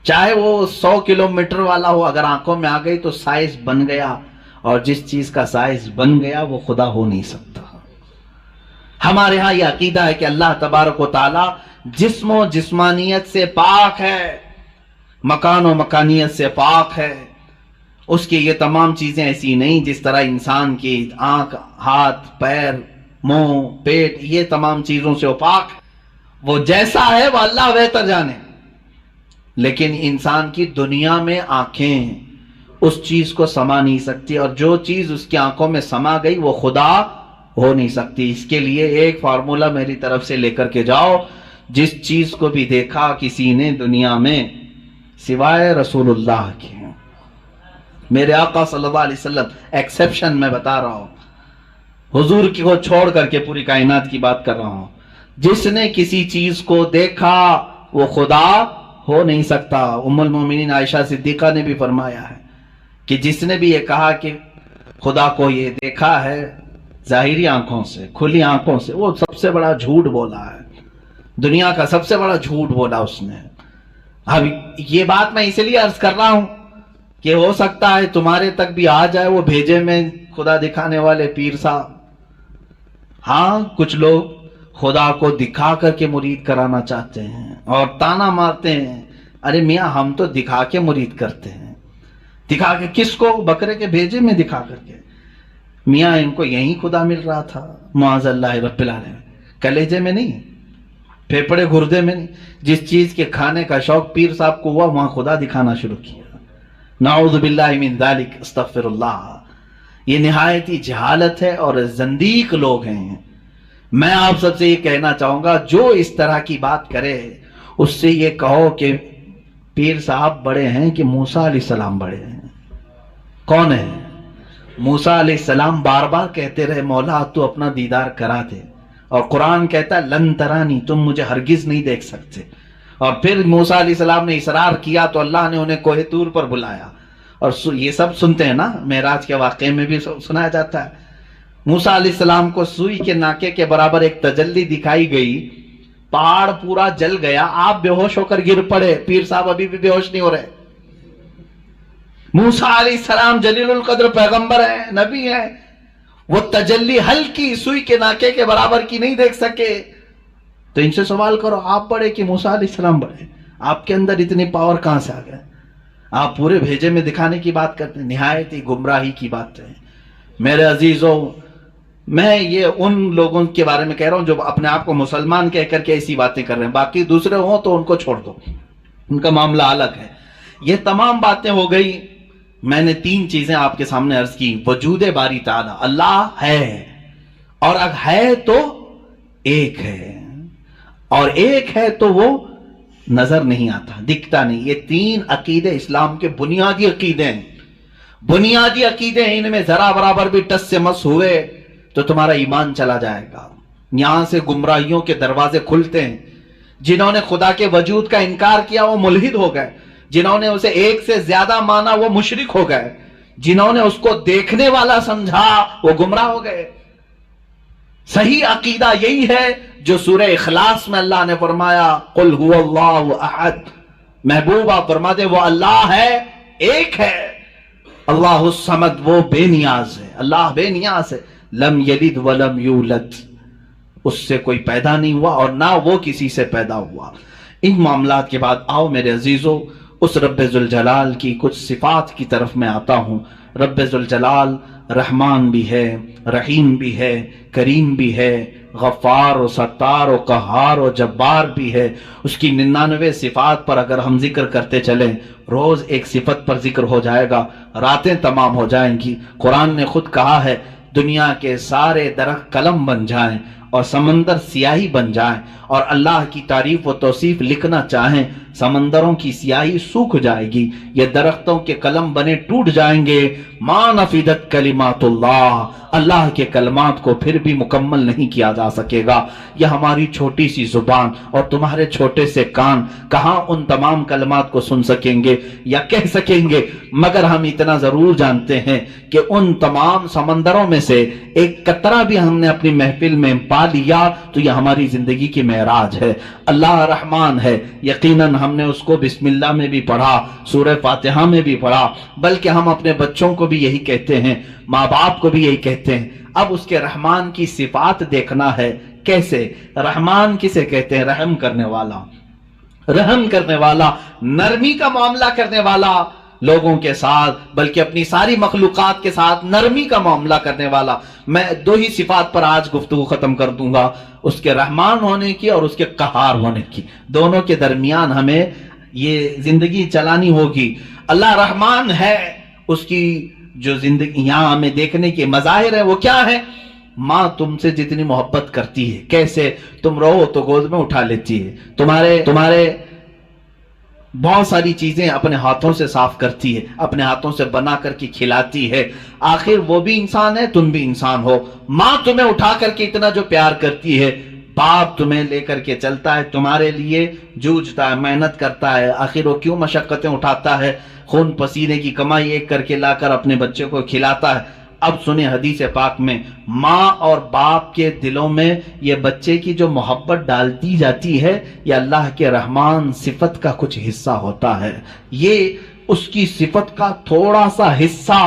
چاہے وہ 100 کلومیٹر والا ہو، اگر آنکھوں میں آ گئی تو سائز بن گیا، اور جس چیز کا سائز بن گیا وہ خدا ہو نہیں سکتا۔ ہمارے ہاں یہ عقیدہ ہے کہ اللہ تبارک و تعالی جسم و جسمانیت سے پاک ہے، مکان و مکانیت سے پاک ہے، اس کی یہ تمام چیزیں ایسی نہیں جس طرح انسان کی آنکھ، ہاتھ، پیر، منہ، پیٹ، یہ تمام چیزوں سے وہ پاک ہے، وہ جیسا ہے وہ اللہ بہتر جانے۔ لیکن انسان کی دنیا میں آنکھیں اس چیز کو سما نہیں سکتی، اور جو چیز اس کی آنکھوں میں سما گئی وہ خدا ہو نہیں سکتی۔ اس کے لیے ایک فارمولا میری طرف سے لے کر کے جاؤ، جس چیز کو بھی دیکھا کسی نے دنیا میں سوائے رسول اللہ کے، میرے آقا صلی اللہ علیہ وسلم ایکسیپشن میں بتا رہا ہوں، حضور کی کو چھوڑ کر کے پوری کائنات کی بات کر رہا ہوں، جس نے کسی چیز کو دیکھا وہ خدا ہو نہیں سکتا۔ ام المومنین عائشہ صدیقہ نے بھی فرمایا ہے کہ جس نے بھی یہ کہا کہ خدا کو یہ دیکھا ہے ظاہری آنکھوں سے، کھلی آنکھوں سے، وہ سب سے بڑا جھوٹ بولا ہے، دنیا کا سب سے بڑا جھوٹ بولا اس نے۔ اب یہ بات میں اس لیے عرض کر رہا ہوں کہ ہو سکتا ہے تمہارے تک بھی آ جائے وہ بھیجے میں خدا دکھانے والے پیر صاحب۔ ہاں، کچھ لوگ خدا کو دکھا کر کے مرید کرانا چاہتے ہیں اور تانا مارتے ہیں، ارے میاں ہم تو دکھا کے مرید کرتے ہیں۔ دکھا کے کس کو؟ بکرے کے بھیجے میں دکھا کر کے۔ میاں ان کو یہیں خدا مل رہا تھا، معاذ اللہ رب العالمین، کلیجے میں نہیں، پھیپڑے گردے میں نہیں۔ جس چیز کے کھانے کا شوق پیر صاحب کو ہوا وہاں خدا دکھانا شروع کیا۔ نعوذ باللہ من ذالک، استغفر اللہ۔ یہ نہایتی جہالت ہے اور زندیق لوگ ہیں۔ میں آپ سب سے یہ کہنا چاہوں گا، جو اس طرح کی بات کرے اس سے یہ کہو کہ پیر صاحب بڑے ہیں کہ موسیٰ علیہ السلام بڑے ہیں؟ کون ہے؟ موسیٰ علیہ السلام بار بار کہتے رہے مولا تو اپنا دیدار کرا دے، اور قرآن کہتا ہے لن ترانی، تم مجھے ہرگز نہیں دیکھ سکتے۔ اور پھر موسیٰ علیہ السلام نے اصرار کیا تو اللہ نے انہیں کوہ طور پر بلایا، اور یہ سب سنتے ہیں نا، معراج کے واقعے میں بھی سنایا جاتا ہے۔ موسیٰ علیہ السلام کو سوئی کے ناکے کے برابر ایک تجلی دکھائی گئی، پہاڑ پورا جل گیا، آپ بے ہوش ہو کر گر پڑے، پیر صاحب ابھی بھی بے ہوش نہیں ہو رہے۔ موسیٰ علیہ السلام جلیل القدر پیغمبر ہیں، نبی ہیں، وہ تجلی ہلکی سوئی کے ناکے کے برابر کی نہیں دیکھ سکے، تو ان سے سوال کرو آپ بڑے کہ موسیٰ علیہ السلام بڑے؟ آپ کے اندر اتنی پاور کہاں سے آ گئے؟ آپ پورے بھیجے میں دکھانے کی بات کرتے ہیں، نہایت ہی گمراہی کی بات ہے۔ میرے عزیزوں، میں یہ ان لوگوں کے بارے میں کہہ رہا ہوں جو اپنے آپ کو مسلمان کہہ کر کے ایسی باتیں کر رہے ہیں، باقی دوسرے ہوں تو ان کو چھوڑ دو، ان کا معاملہ الگ ہے۔ یہ تمام باتیں ہو گئی، میں نے 3 چیزیں آپ کے سامنے عرض کی۔ وجود باری تعالی، اللہ ہے، اور اگر ہے تو ایک ہے، اور ایک ہے تو وہ نظر نہیں آتا، دکھتا نہیں۔ یہ 3 عقیدے اسلام کے بنیادی عقیدے ہیں، بنیادی عقیدے ہیں، ان میں ذرا برابر بھی ٹس سے مس ہوئے تو تمہارا ایمان چلا جائے گا۔ یہاں سے گمراہیوں کے دروازے کھلتے ہیں۔ جنہوں نے خدا کے وجود کا انکار کیا وہ ملحد ہو گئے، جنہوں نے اسے ایک سے زیادہ مانا وہ مشرک ہو گئے، جنہوں نے اس کو دیکھنے والا سمجھا وہ گمراہ ہو گئے۔ صحیح عقیدہ یہی ہے جو سورہ اخلاص میں اللہ نے فرمایا قل هو اللہ احد، محبوب آپ فرما دیں وہ اللہ ہے، ایک ہے، اللہ الصمد، وہ بے نیاز ہے، اللہ بے نیاز ہے، لم یلد ولم یولد، اس سے کوئی پیدا نہیں ہوا اور نہ وہ کسی سے پیدا ہوا۔ ان معاملات کے بعد آؤ میرے عزیزو، اس رب ذوالجلال کی کچھ صفات کی طرف میں آتا ہوں۔ رب ذوالجلال رحمان بھی ہے، رحیم بھی ہے، کریم بھی ہے، غفار و ستار و قہار و جبار بھی ہے. اس کی 99 صفات پر اگر ہم ذکر کرتے چلیں، روز ایک صفت پر ذکر ہو جائے گا، راتیں تمام ہو جائیں گی. قرآن نے خود کہا ہے دنیا کے سارے درخت قلم بن جائیں اور سمندر سیاہی بن جائیں، اور اللہ کی تعریف و توصیف لکھنا چاہیں، سمندروں کی سیاہی سوکھ جائے گی، یہ درختوں کے قلم بنے ٹوٹ جائیں گے. ما نفدت کلمات اللہ، اللہ کے کلمات کو پھر بھی مکمل نہیں کیا جا سکے گا. یہ ہماری چھوٹی سی زبان اور تمہارے چھوٹے سے کان کہاں ان تمام کلمات کو سن سکیں گے یا کہہ سکیں گے، مگر ہم اتنا ضرور جانتے ہیں کہ ان تمام سمندروں میں سے ایک قطرہ بھی ہم نے اپنی محفل میں پا لیا تو یہ ہماری زندگی کی معراج ہے. اللہ رحمان ہے، یقیناً ہم نے اس کو بسم اللہ میں بھی پڑھا، سورہ فاتحہ میں بھی پڑھا، بلکہ ہم اپنے بچوں کو بھی یہی کہتے ہیں، ماں باپ کو بھی یہی کہتے ہیں. اب اس کے رحمان کی صفات دیکھنا ہے. کیسے؟ رحمان کسے کہتے ہیں؟ رحم کرنے والا، رحم کرنے والا، نرمی کا معاملہ کرنے والا لوگوں کے ساتھ، بلکہ اپنی ساری مخلوقات کے ساتھ نرمی کا معاملہ کرنے والا. میں 2 ہی صفات پر آج گفتگو ختم کر دوں گا، اس کے رحمان ہونے کی اور اس کے قہار ہونے کی. دونوں کے درمیان ہمیں یہ زندگی چلانی ہوگی. اللہ رحمان ہے، اس کی جو زندگی یہاں ہمیں دیکھنے کے مظاہر ہے وہ کیا ہے؟ ماں تم سے جتنی محبت کرتی ہے، کیسے؟ تم رو تو گود میں اٹھا لیتی ہے، تمہارے بہت ساری چیزیں اپنے ہاتھوں سے صاف کرتی ہے، اپنے ہاتھوں سے بنا کر کے کھلاتی ہے. آخر وہ بھی انسان ہے، تم بھی انسان ہو. ماں تمہیں اٹھا کر کے اتنا جو پیار کرتی ہے، باپ تمہیں لے کر کے چلتا ہے، تمہارے لیے جوجھتا ہے، محنت کرتا ہے. آخر وہ کیوں مشقتیں اٹھاتا ہے؟ خون پسینے کی کمائی ایک کر کے لا کر اپنے بچے کو کھلاتا ہے. اب سنیں حدیث پاک میں ماں اور باپ کے دلوں میں یہ بچے کی جو محبت ڈالتی جاتی ہے، یہ اللہ کے رحمان صفت کا کچھ حصہ ہوتا ہے. یہ اس کی صفت کا تھوڑا سا حصہ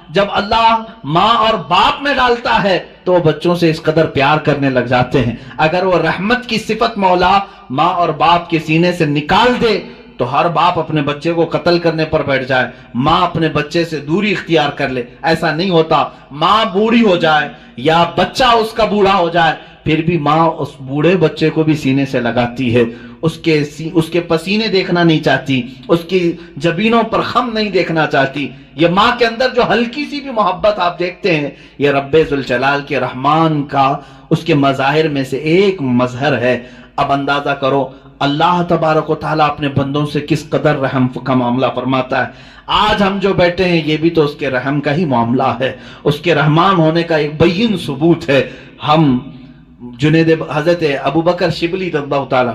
جب اللہ ماں اور باپ میں ڈالتا ہے تو بچوں سے اس قدر پیار کرنے لگ جاتے ہیں. اگر وہ رحمت کی صفت مولا ماں اور باپ کے سینے سے نکال دے تو ہر باپ اپنے بچے کو قتل کرنے پر بیٹھ جائے، ماں اپنے بچے سے دوری اختیار کر لے. ایسا نہیں ہوتا. ماں بوڑھی ہو جائے یا بچہ اس کا بوڑھا ہو جائے، پھر بھی ماں اس بوڑھے بچے کو بھی سینے سے لگاتی ہے، اس کے پسینے دیکھنا نہیں چاہتی، اس کی جبینوں پر خم نہیں دیکھنا چاہتی. یہ ماں کے اندر جو ہلکی سی بھی محبت آپ دیکھتے ہیں، یہ رب ذوالجلال کے رحمان کا اس کے مظاہر میں سے ایک مظہر ہے. اب اندازہ کرو اللہ تبارک و تعالیٰ اپنے بندوں سے کس قدر رحم کا معاملہ فرماتا ہے. آج ہم جو بیٹھے ہیں یہ بھی تو اس کے رحم کا ہی معاملہ ہے، اس کے رحمان ہونے کا ایک بین ثبوت ہے. ہم حضرت ابو بکر شبلی رضی اللہ تعالیٰ،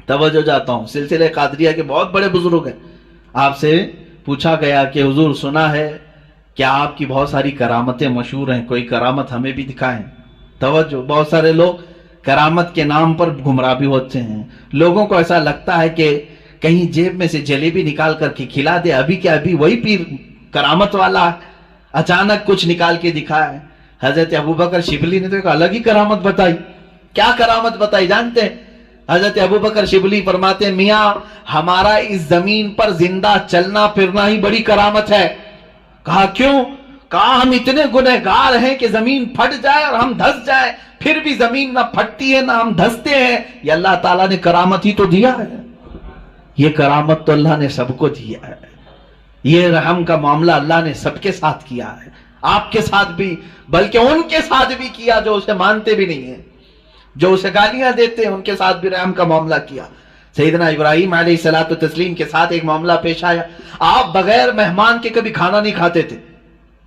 توجہ جاتا ہوں، سلسلہ قادریہ کے بہت بڑے بزرگ ہیں. آپ سے پوچھا گیا کہ حضور سنا ہے کہ آپ کی بہت ساری کرامتیں مشہور ہیں، کوئی کرامت ہمیں بھی دکھائیں. توجہ، بہت سارے لوگ کرامت کے نام پر گمراہ بھی ہوتے ہیں. لوگوں کو ایسا لگتا ہے کہ کہیں جیب میں سے جلیبی نکال کر کے کھلا دے، ابھی کیا ابھی وہی پیر کرامت والا ہے، اچانک کچھ نکال کے دکھایا ہے. حضرت ابوبکر شبلی نے تو ایک الگ ہی کرامت بتائی. کیا کرامت بتائی جانتے ہیں؟ حضرت ابوبکر شبلی فرماتے ہیں میاں ہمارا اس زمین پر زندہ چلنا پھرنا ہی بڑی کرامت ہے. کہا کیوں؟ کہا ہم اتنے گنہگار ہیں کہ زمین پھٹ جائے اور ہم دھس جائے، پھر بھی زمین نہ پھٹتی ہے نہ ہم دھستے ہیں. یہ اللہ تعالیٰ نے کرامت ہی تو دیا ہے. یہ کرامت تو اللہ نے سب کو دیا ہے. یہ رحم کا معاملہ اللہ نے سب کے ساتھ کیا ہے، آپ کے ساتھ بھی، بلکہ ان کے ساتھ بھی کیا جو اسے مانتے بھی نہیں ہیں، جو اسے گالیاں دیتے ہیں، ان کے ساتھ بھی رحم کا معاملہ کیا. سیدنا ابراہیم علیہ الصلوۃ والتسلیم کے ساتھ ایک معاملہ پیش آیا. آپ بغیر مہمان کے کبھی کھانا نہیں کھاتے تھے،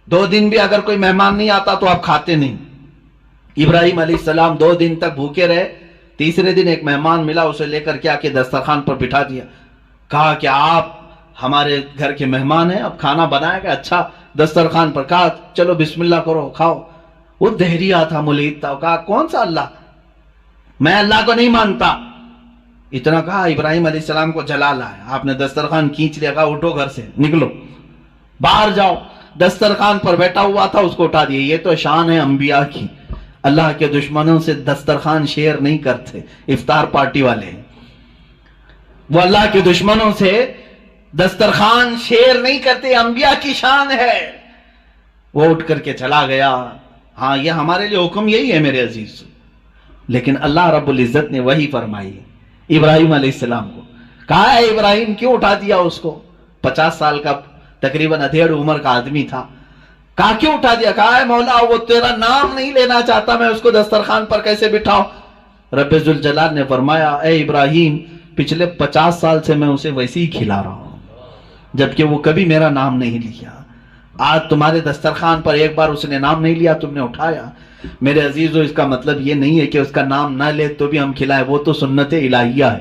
2 دن بھی اگر کوئی مہمان نہیں آتا تو آپ کھاتے نہیں. ابراہیم علیہ السلام 2 دن تک بھوکے رہے. تیسرے دن ایک مہمان ملا، اسے لے کر کے آ کے دسترخوان پر بٹھا دیا. کہا کہ آپ ہمارے گھر کے مہمان ہیں، اب کھانا بنایا گیا. اچھا، دسترخوان پر کہا چلو بسم اللہ کرو کھاؤ. وہ دہریا تھا، ملید تھا. کہا کون سا اللہ؟ میں اللہ کو نہیں مانتا. اتنا کہا ابراہیم علیہ السلام کو جلال آیا. آپ نے دسترخوان کھینچ لیا، کہا اٹھو گھر سے، نکلو باہر جاؤ. دسترخوان پر بیٹھا ہوا تھا، اس کو اٹھا دیا. یہ تو شان ہے انبیاء کی. اللہ کے دشمنوں سے دسترخوان شیئر نہیں کرتے، افطار پارٹی والے. وہ اللہ کے دشمنوں سے دسترخوان شیئر نہیں کرتے، انبیاء کی شان ہے. وہ اٹھ کر کے چلا گیا. ہاں، یہ ہمارے لیے حکم یہی ہے میرے عزیز. لیکن اللہ رب العزت نے وہی فرمائی ابراہیم علیہ السلام کو. کہا ہے ابراہیم کیوں اٹھا دیا اس کو؟ 50 سال کا تقریباً ادھیڑ عمر کا آدمی تھا. کہا کیوں اٹھا دیا؟ کہا ہے مولا وہ تیرا نام نہیں لینا چاہتا، میں اس کو دسترخوان پر کیسے بٹھاؤں؟ رب ذوالجلال نے فرمایا اے ابراہیم پچھلے 50 سال سے میں اسے ویسے ہی کھلا رہا ہوں جبکہ وہ کبھی میرا نام نہیں لیا. آج تمہارے دسترخوان پر ایک بار اس نے نام نہیں لیا، تم نے اٹھایا. میرے عزیزو اس کا مطلب یہ نہیں ہے کہ اس کا نام نہ لے تو بھی ہم کھلائیں، وہ تو سنت الہیہ ہے،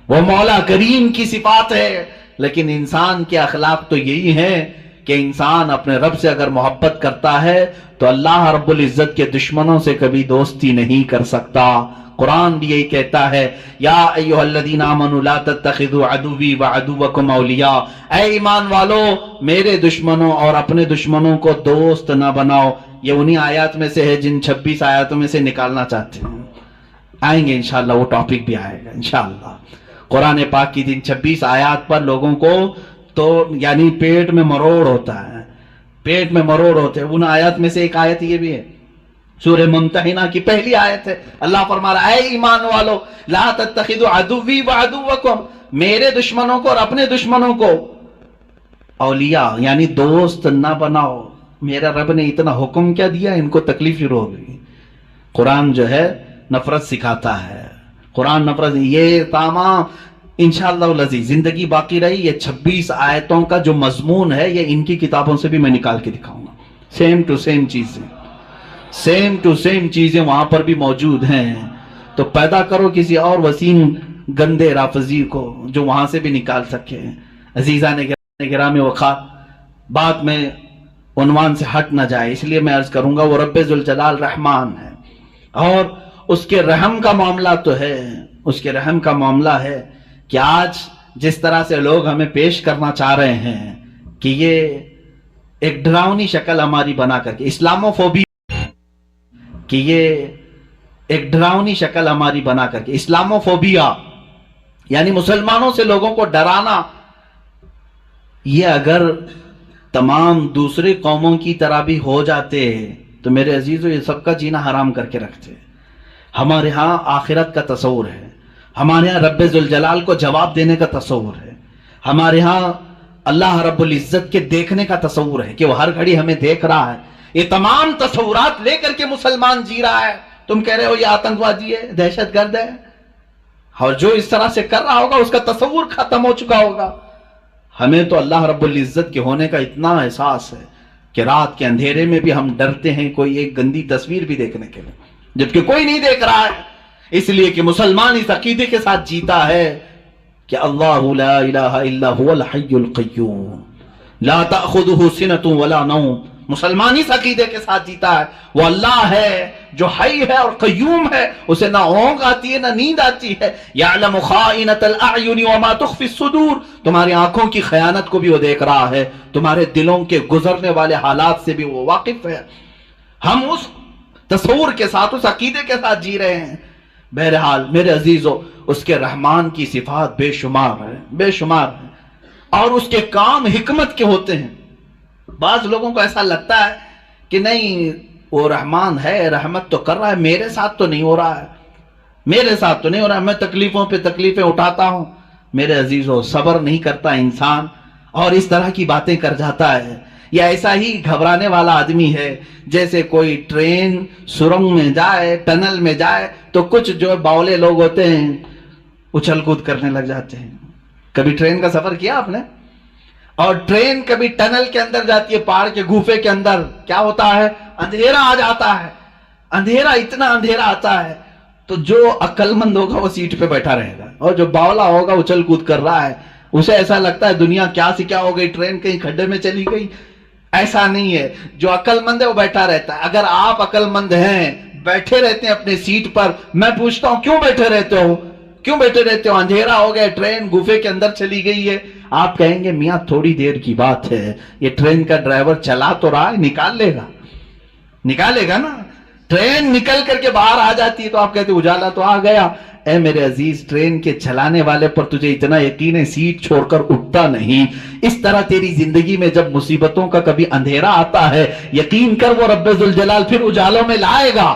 وہ مولا کریم کی صفات ہے. لیکن انسان کے اخلاق تو یہی ہے کہ انسان اپنے رب سے اگر محبت کرتا ہے تو اللہ رب العزت کے دشمنوں سے کبھی دوستی نہیں کر سکتا. قرآن بھی یہی کہتا ہے یا ایھا الذین آمنوا لا تتخذوا عدوی وعدوکم اولیاء، اے ایمان والو میرے دشمنوں اور اپنے دشمنوں کو دوست نہ بناؤ. یہ انہی آیات میں سے ہے جن 26 آیاتوں میں سے نکالنا چاہتے ہیں. آئیں گے انشاءاللہ، وہ ٹاپک بھی آئے گا انشاءاللہ. قرآن پاک کی جن 26 آیات پر لوگوں کو تو یعنی پیٹ میں مروڑ ہوتا ہے، پیٹ میں مروڑ ہوتے ہیں. ان آیات میں سے ایک آیت یہ بھی ہے، سورہ ممتحنہ کی پہلی آیت ہے. اللہ فرما رہا ہے اے ایمان والو لا تتخذوا عدوی وعدوکم، میرے دشمنوں کو اور اپنے دشمنوں کو اولیاء یعنی دوست نہ بناؤ. میرا رب نے اتنا حکم کیا دیا، ان کو تکلیف شروع ہو گئی. قرآن جو ہے نفرت سکھاتا ہے، قرآن نفرت. یہ تمام انشاءاللہ العزیز زندگی باقی رہی یہ 26 آیتوں کا جو مضمون ہے یہ ان کی کتابوں سے بھی میں نکال کے دکھاؤں گا. سیم ٹو سیم چیزیں، سیم ٹو سیم چیزیں وہاں پر بھی موجود ہیں. تو پیدا کرو کسی اور وسیم گندے رافضی کو جو وہاں سے بھی نکال سکے. عزیزان گرامی وقار، بات میں عنوان سے ہٹ نہ جائے اس لیے میں عرض کروں گا وہ رب ذوالجلال رحمان ہے، اور اس کے رحم کا معاملہ تو ہے، اس کے رحم کا معاملہ ہے کہ آج جس طرح سے لوگ ہمیں پیش کرنا چاہ رہے ہیں کہ یہ ایک ڈراؤنی شکل ہماری بنا کر کے اسلاموفوبیا، کہ یہ ایک ڈراؤنی شکل ہماری بنا کر کے اسلاموفوبیا یعنی مسلمانوں سے لوگوں کو ڈرانا، یہ اگر تمام دوسرے قوموں کی طرح بھی ہو جاتے تو میرے عزیزو یہ سب کا جینا حرام کر کے رکھتے. ہمارے ہاں آخرت کا تصور ہے، ہمارے ہاں رب ذوالجلال کو جواب دینے کا تصور ہے، ہمارے ہاں اللہ رب العزت کے دیکھنے کا تصور ہے کہ وہ ہر گھڑی ہمیں دیکھ رہا ہے. یہ تمام تصورات لے کر کے مسلمان جی رہا ہے. تم کہہ رہے ہو یہ آتنکوادی ہے، دہشت گرد ہے، اور جو اس طرح سے کر رہا ہوگا اس کا تصور ختم ہو چکا ہوگا. ہمیں تو اللہ رب العزت کے ہونے کا اتنا احساس ہے کہ رات کے اندھیرے میں بھی ہم ڈرتے ہیں کوئی ایک گندی تصویر بھی دیکھنے کے لیے، جبکہ کوئی نہیں دیکھ رہا ہے. اس لیے کہ مسلمان اس عقیدے کے ساتھ جیتا ہے کہ اللہ لا الہ الا هو الحی القیوم لا تأخذہ سنۃ ولا نوم. مسلمان اس عقیدے کے ساتھ جیتا ہے وہ اللہ ہے جو حی ہے اور قیوم ہے، اسے نہ اونگ آتی ہے نہ نیند آتی ہے. یعلم خائنۃ الاعین وما تخفی الصدور، تمہاری آنکھوں کی خیانت کو بھی وہ دیکھ رہا ہے، تمہارے دلوں کے گزرنے والے حالات سے بھی وہ واقف ہے. ہم اس تصور کے ساتھ اس عقیدے کے ساتھ جی رہے ہیں. بہرحال میرے عزیزو اس کے رحمان کی صفات بے شمار ہیں، بے شمار ہیں، اور اس کے کام حکمت کے ہوتے ہیں. بعض لوگوں کو ایسا لگتا ہے کہ نہیں وہ رحمان ہے، رحمت تو کر رہا ہے، میرے ساتھ تو نہیں ہو رہا ہے، میرے ساتھ تو نہیں ہو رہا ہے، میں تکلیفوں پہ تکلیفیں اٹھاتا ہوں. میرے عزیزو صبر نہیں کرتا انسان اور اس طرح کی باتیں کر جاتا ہے. یا ایسا ہی گھبرانے والا آدمی ہے جیسے کوئی ٹرین سرنگ میں جائے، ٹنل میں جائے تو کچھ جو باولے لوگ ہوتے ہیں اچھل کود کرنے لگ جاتے ہیں. کبھی ٹرین کا سفر کیا آپ نے؟ اور ٹرین کبھی ٹنل کے اندر جاتی ہے، پہاڑ کے گوفے کے اندر کیا ہوتا ہے؟ اندھیرا آ جاتا ہے. اندھیرا، اتنا اندھیرا آتا ہے تو جو عقل مند ہوگا وہ سیٹ پہ بیٹھا رہے گا، اور جو باولا ہوگا اچھل کود کر رہا ہے اسے ایسا لگتا ہے دنیا کیا سے کیا ہو گئی، ٹرین کہیں کھڈے میں چلی گئی. ایسا نہیں ہے، جو عقل مند ہے وہ بیٹھا رہتا ہے. اگر آپ عقل مند ہیں، بیٹھے رہتے ہیں اپنے سیٹ پر، میں پوچھتا ہوں کیوں بیٹھے رہتے ہو؟ کیوں بیٹھے رہتے ہو؟ اندھیرا ہو گیا، ٹرین گوفے کے اندر چلی گئی ہے. آپ کہیں گے میاں تھوڑی دیر کی بات ہے، یہ ٹرین کا ڈرائیور چلا تو رہا ہے، نکال لے گا، نکالے گا نا. ٹرین نکل کر کے باہر آ جاتی ہے تو آپ کہتے اجالا تو آ گیا. اے میرے عزیز ٹرین کے چلانے والے پر تجھے اتنا یقین ہے سیٹ چھوڑ کر اٹھتا نہیں. اس طرح تیری زندگی میں جب مصیبتوں کا کبھی اندھیرا آتا ہے یقین کر وہ رب ذوالجلال پھر اجالوں میں لائے گا.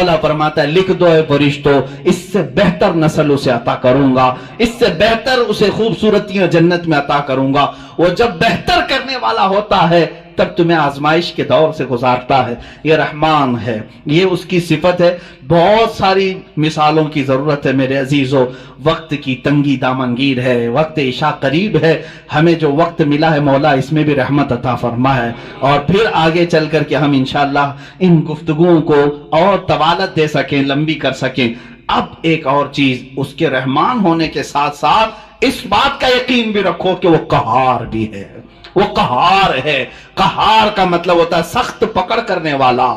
مولا فرماتا ہے لکھ دو اے فرشتوں، اس سے بہتر نسل اسے عطا کروں گا، اس سے بہتر اسے خوبصورتیاں جنت میں عطا کروں گا۔ وہ جب بہتر کرنے والا ہوتا ہے تب تمہیں آزمائش کے دور سے گزارتا ہے۔ یہ رحمان ہے، یہ اس کی صفت ہے۔ بہت ساری مثالوں کی ضرورت ہے میرے عزیزو، وقت کی تنگی دامنگیر ہے، وقت عشاء قریب ہے، ہمیں جو وقت ملا ہے مولا اس میں بھی رحمت عطا فرما ہے، اور پھر آگے چل کر کے ہم انشاءاللہ ان گفتگوؤں کو اور طوالت دے سکیں، لمبی کر سکیں۔ اب ایک اور چیز، اس کے رحمان ہونے کے ساتھ ساتھ اس بات کا یقین بھی رکھو کہ وہ قہار بھی ہے، وہ قہار ہے۔ قہار کا مطلب ہوتا ہے سخت پکڑ کرنے والا،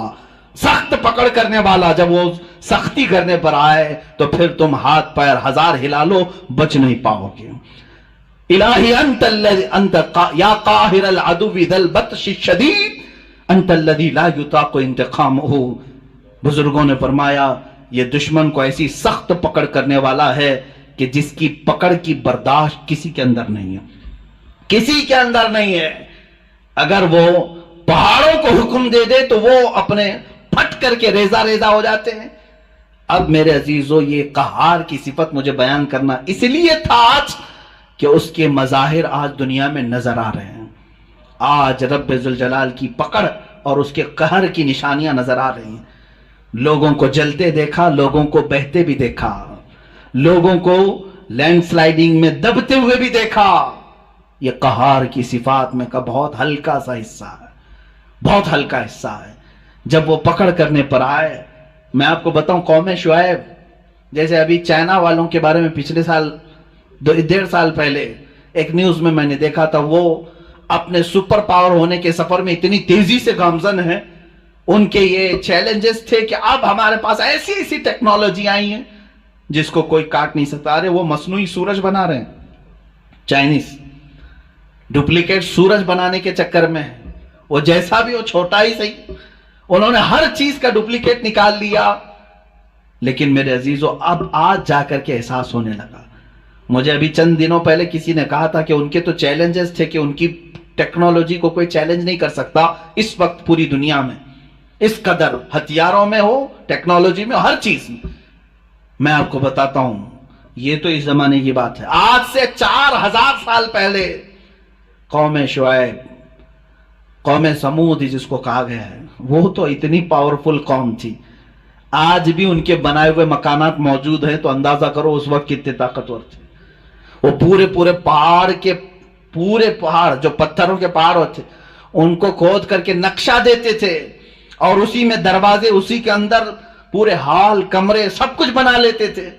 سخت پکڑ کرنے والا۔ جب وہ سختی کرنے پر آئے تو پھر تم ہاتھ پیر ہزار ہلا لو بچ نہیں پاؤ گے۔ الہی انت یا قاہر العدو ذا البطش الشدید انت الذی لا یطاق انتقامہ۔ بزرگوں نے فرمایا یہ دشمن کو ایسی سخت پکڑ کرنے والا ہے کہ جس کی پکڑ کی برداشت کسی کے اندر نہیں ہے، کسی کے اندر نہیں ہے۔ اگر وہ پہاڑوں کو حکم دے دے تو وہ اپنے پھٹ کر کے ریزہ ریزہ ہو جاتے ہیں۔ اب میرے عزیزو یہ قہار کی صفت مجھے بیان کرنا اس لیے تھا آج کہ اس کے مظاہر آج دنیا میں نظر آ رہے ہیں۔ آج رب ذوالجلال کی پکڑ اور اس کے قہر کی نشانیاں نظر آ رہی ہیں۔ لوگوں کو جلتے دیکھا، لوگوں کو بہتے بھی دیکھا، لوگوں کو لینڈ سلائیڈنگ میں دبتے ہوئے بھی دیکھا۔ یہ قہار کی صفات میں کا بہت ہلکا سا حصہ ہے، بہت ہلکا حصہ ہے۔ جب وہ پکڑ کرنے پر آئے، میں آپ کو بتاؤں قوم شعیب، جیسے ابھی چائنا والوں کے بارے میں پچھلے سال 1.5 سال پہلے ایک نیوز میں میں نے دیکھا تھا، وہ اپنے سپر پاور ہونے کے سفر میں اتنی تیزی سے گامزن ہیں۔ ان کے یہ چیلنجز تھے کہ اب ہمارے پاس ایسی ایسی ٹیکنالوجی آئی ہیں جس کو کوئی کاٹ نہیں سکتا۔ ارے وہ مصنوعی سورج بنا رہے ہیں، چائنیز ڈپلیکیٹ سورج بنانے کے چکر میں ہے۔ وہ جیسا بھی ہو، چھوٹا ہی صحیح، انہوں نے ہر چیز کا ڈپلیکیٹ نکال لیا۔ لیکن میرے عزیزو اب آج جا کر کے احساس ہونے لگا۔ مجھے ابھی چند دنوں پہلے کسی نے کہا تھا کہ ان کے تو چیلنجز تھے کہ ان کی ٹیکنالوجی کو کوئی چیلنج نہیں کر سکتا اس وقت پوری دنیا میں، اس قدر ہتھیاروں میں ہو، ٹیکنالوجی میں، ہر چیز میں۔ میں آپ کو بتاتا ہوں یہ تو اس زمانے کی بات ہے، آج سے 4000 سال پہلے قوم شعیب، قوم سمود جس کو کہا گیا ہے، وہ تو اتنی پاورفل قوم تھی۔ آج بھی ان کے بنائے ہوئے مکانات موجود ہیں تو اندازہ کرو اس وقت کتنے طاقتور تھے۔ وہ پورے پہاڑ کے پورے پہاڑ جو پتھروں کے پہاڑ ہوتے ان کو کھود کر کے نقشہ دیتے تھے، اور اسی میں دروازے، اسی کے اندر پورے ہال، کمرے، سب کچھ بنا لیتے تھے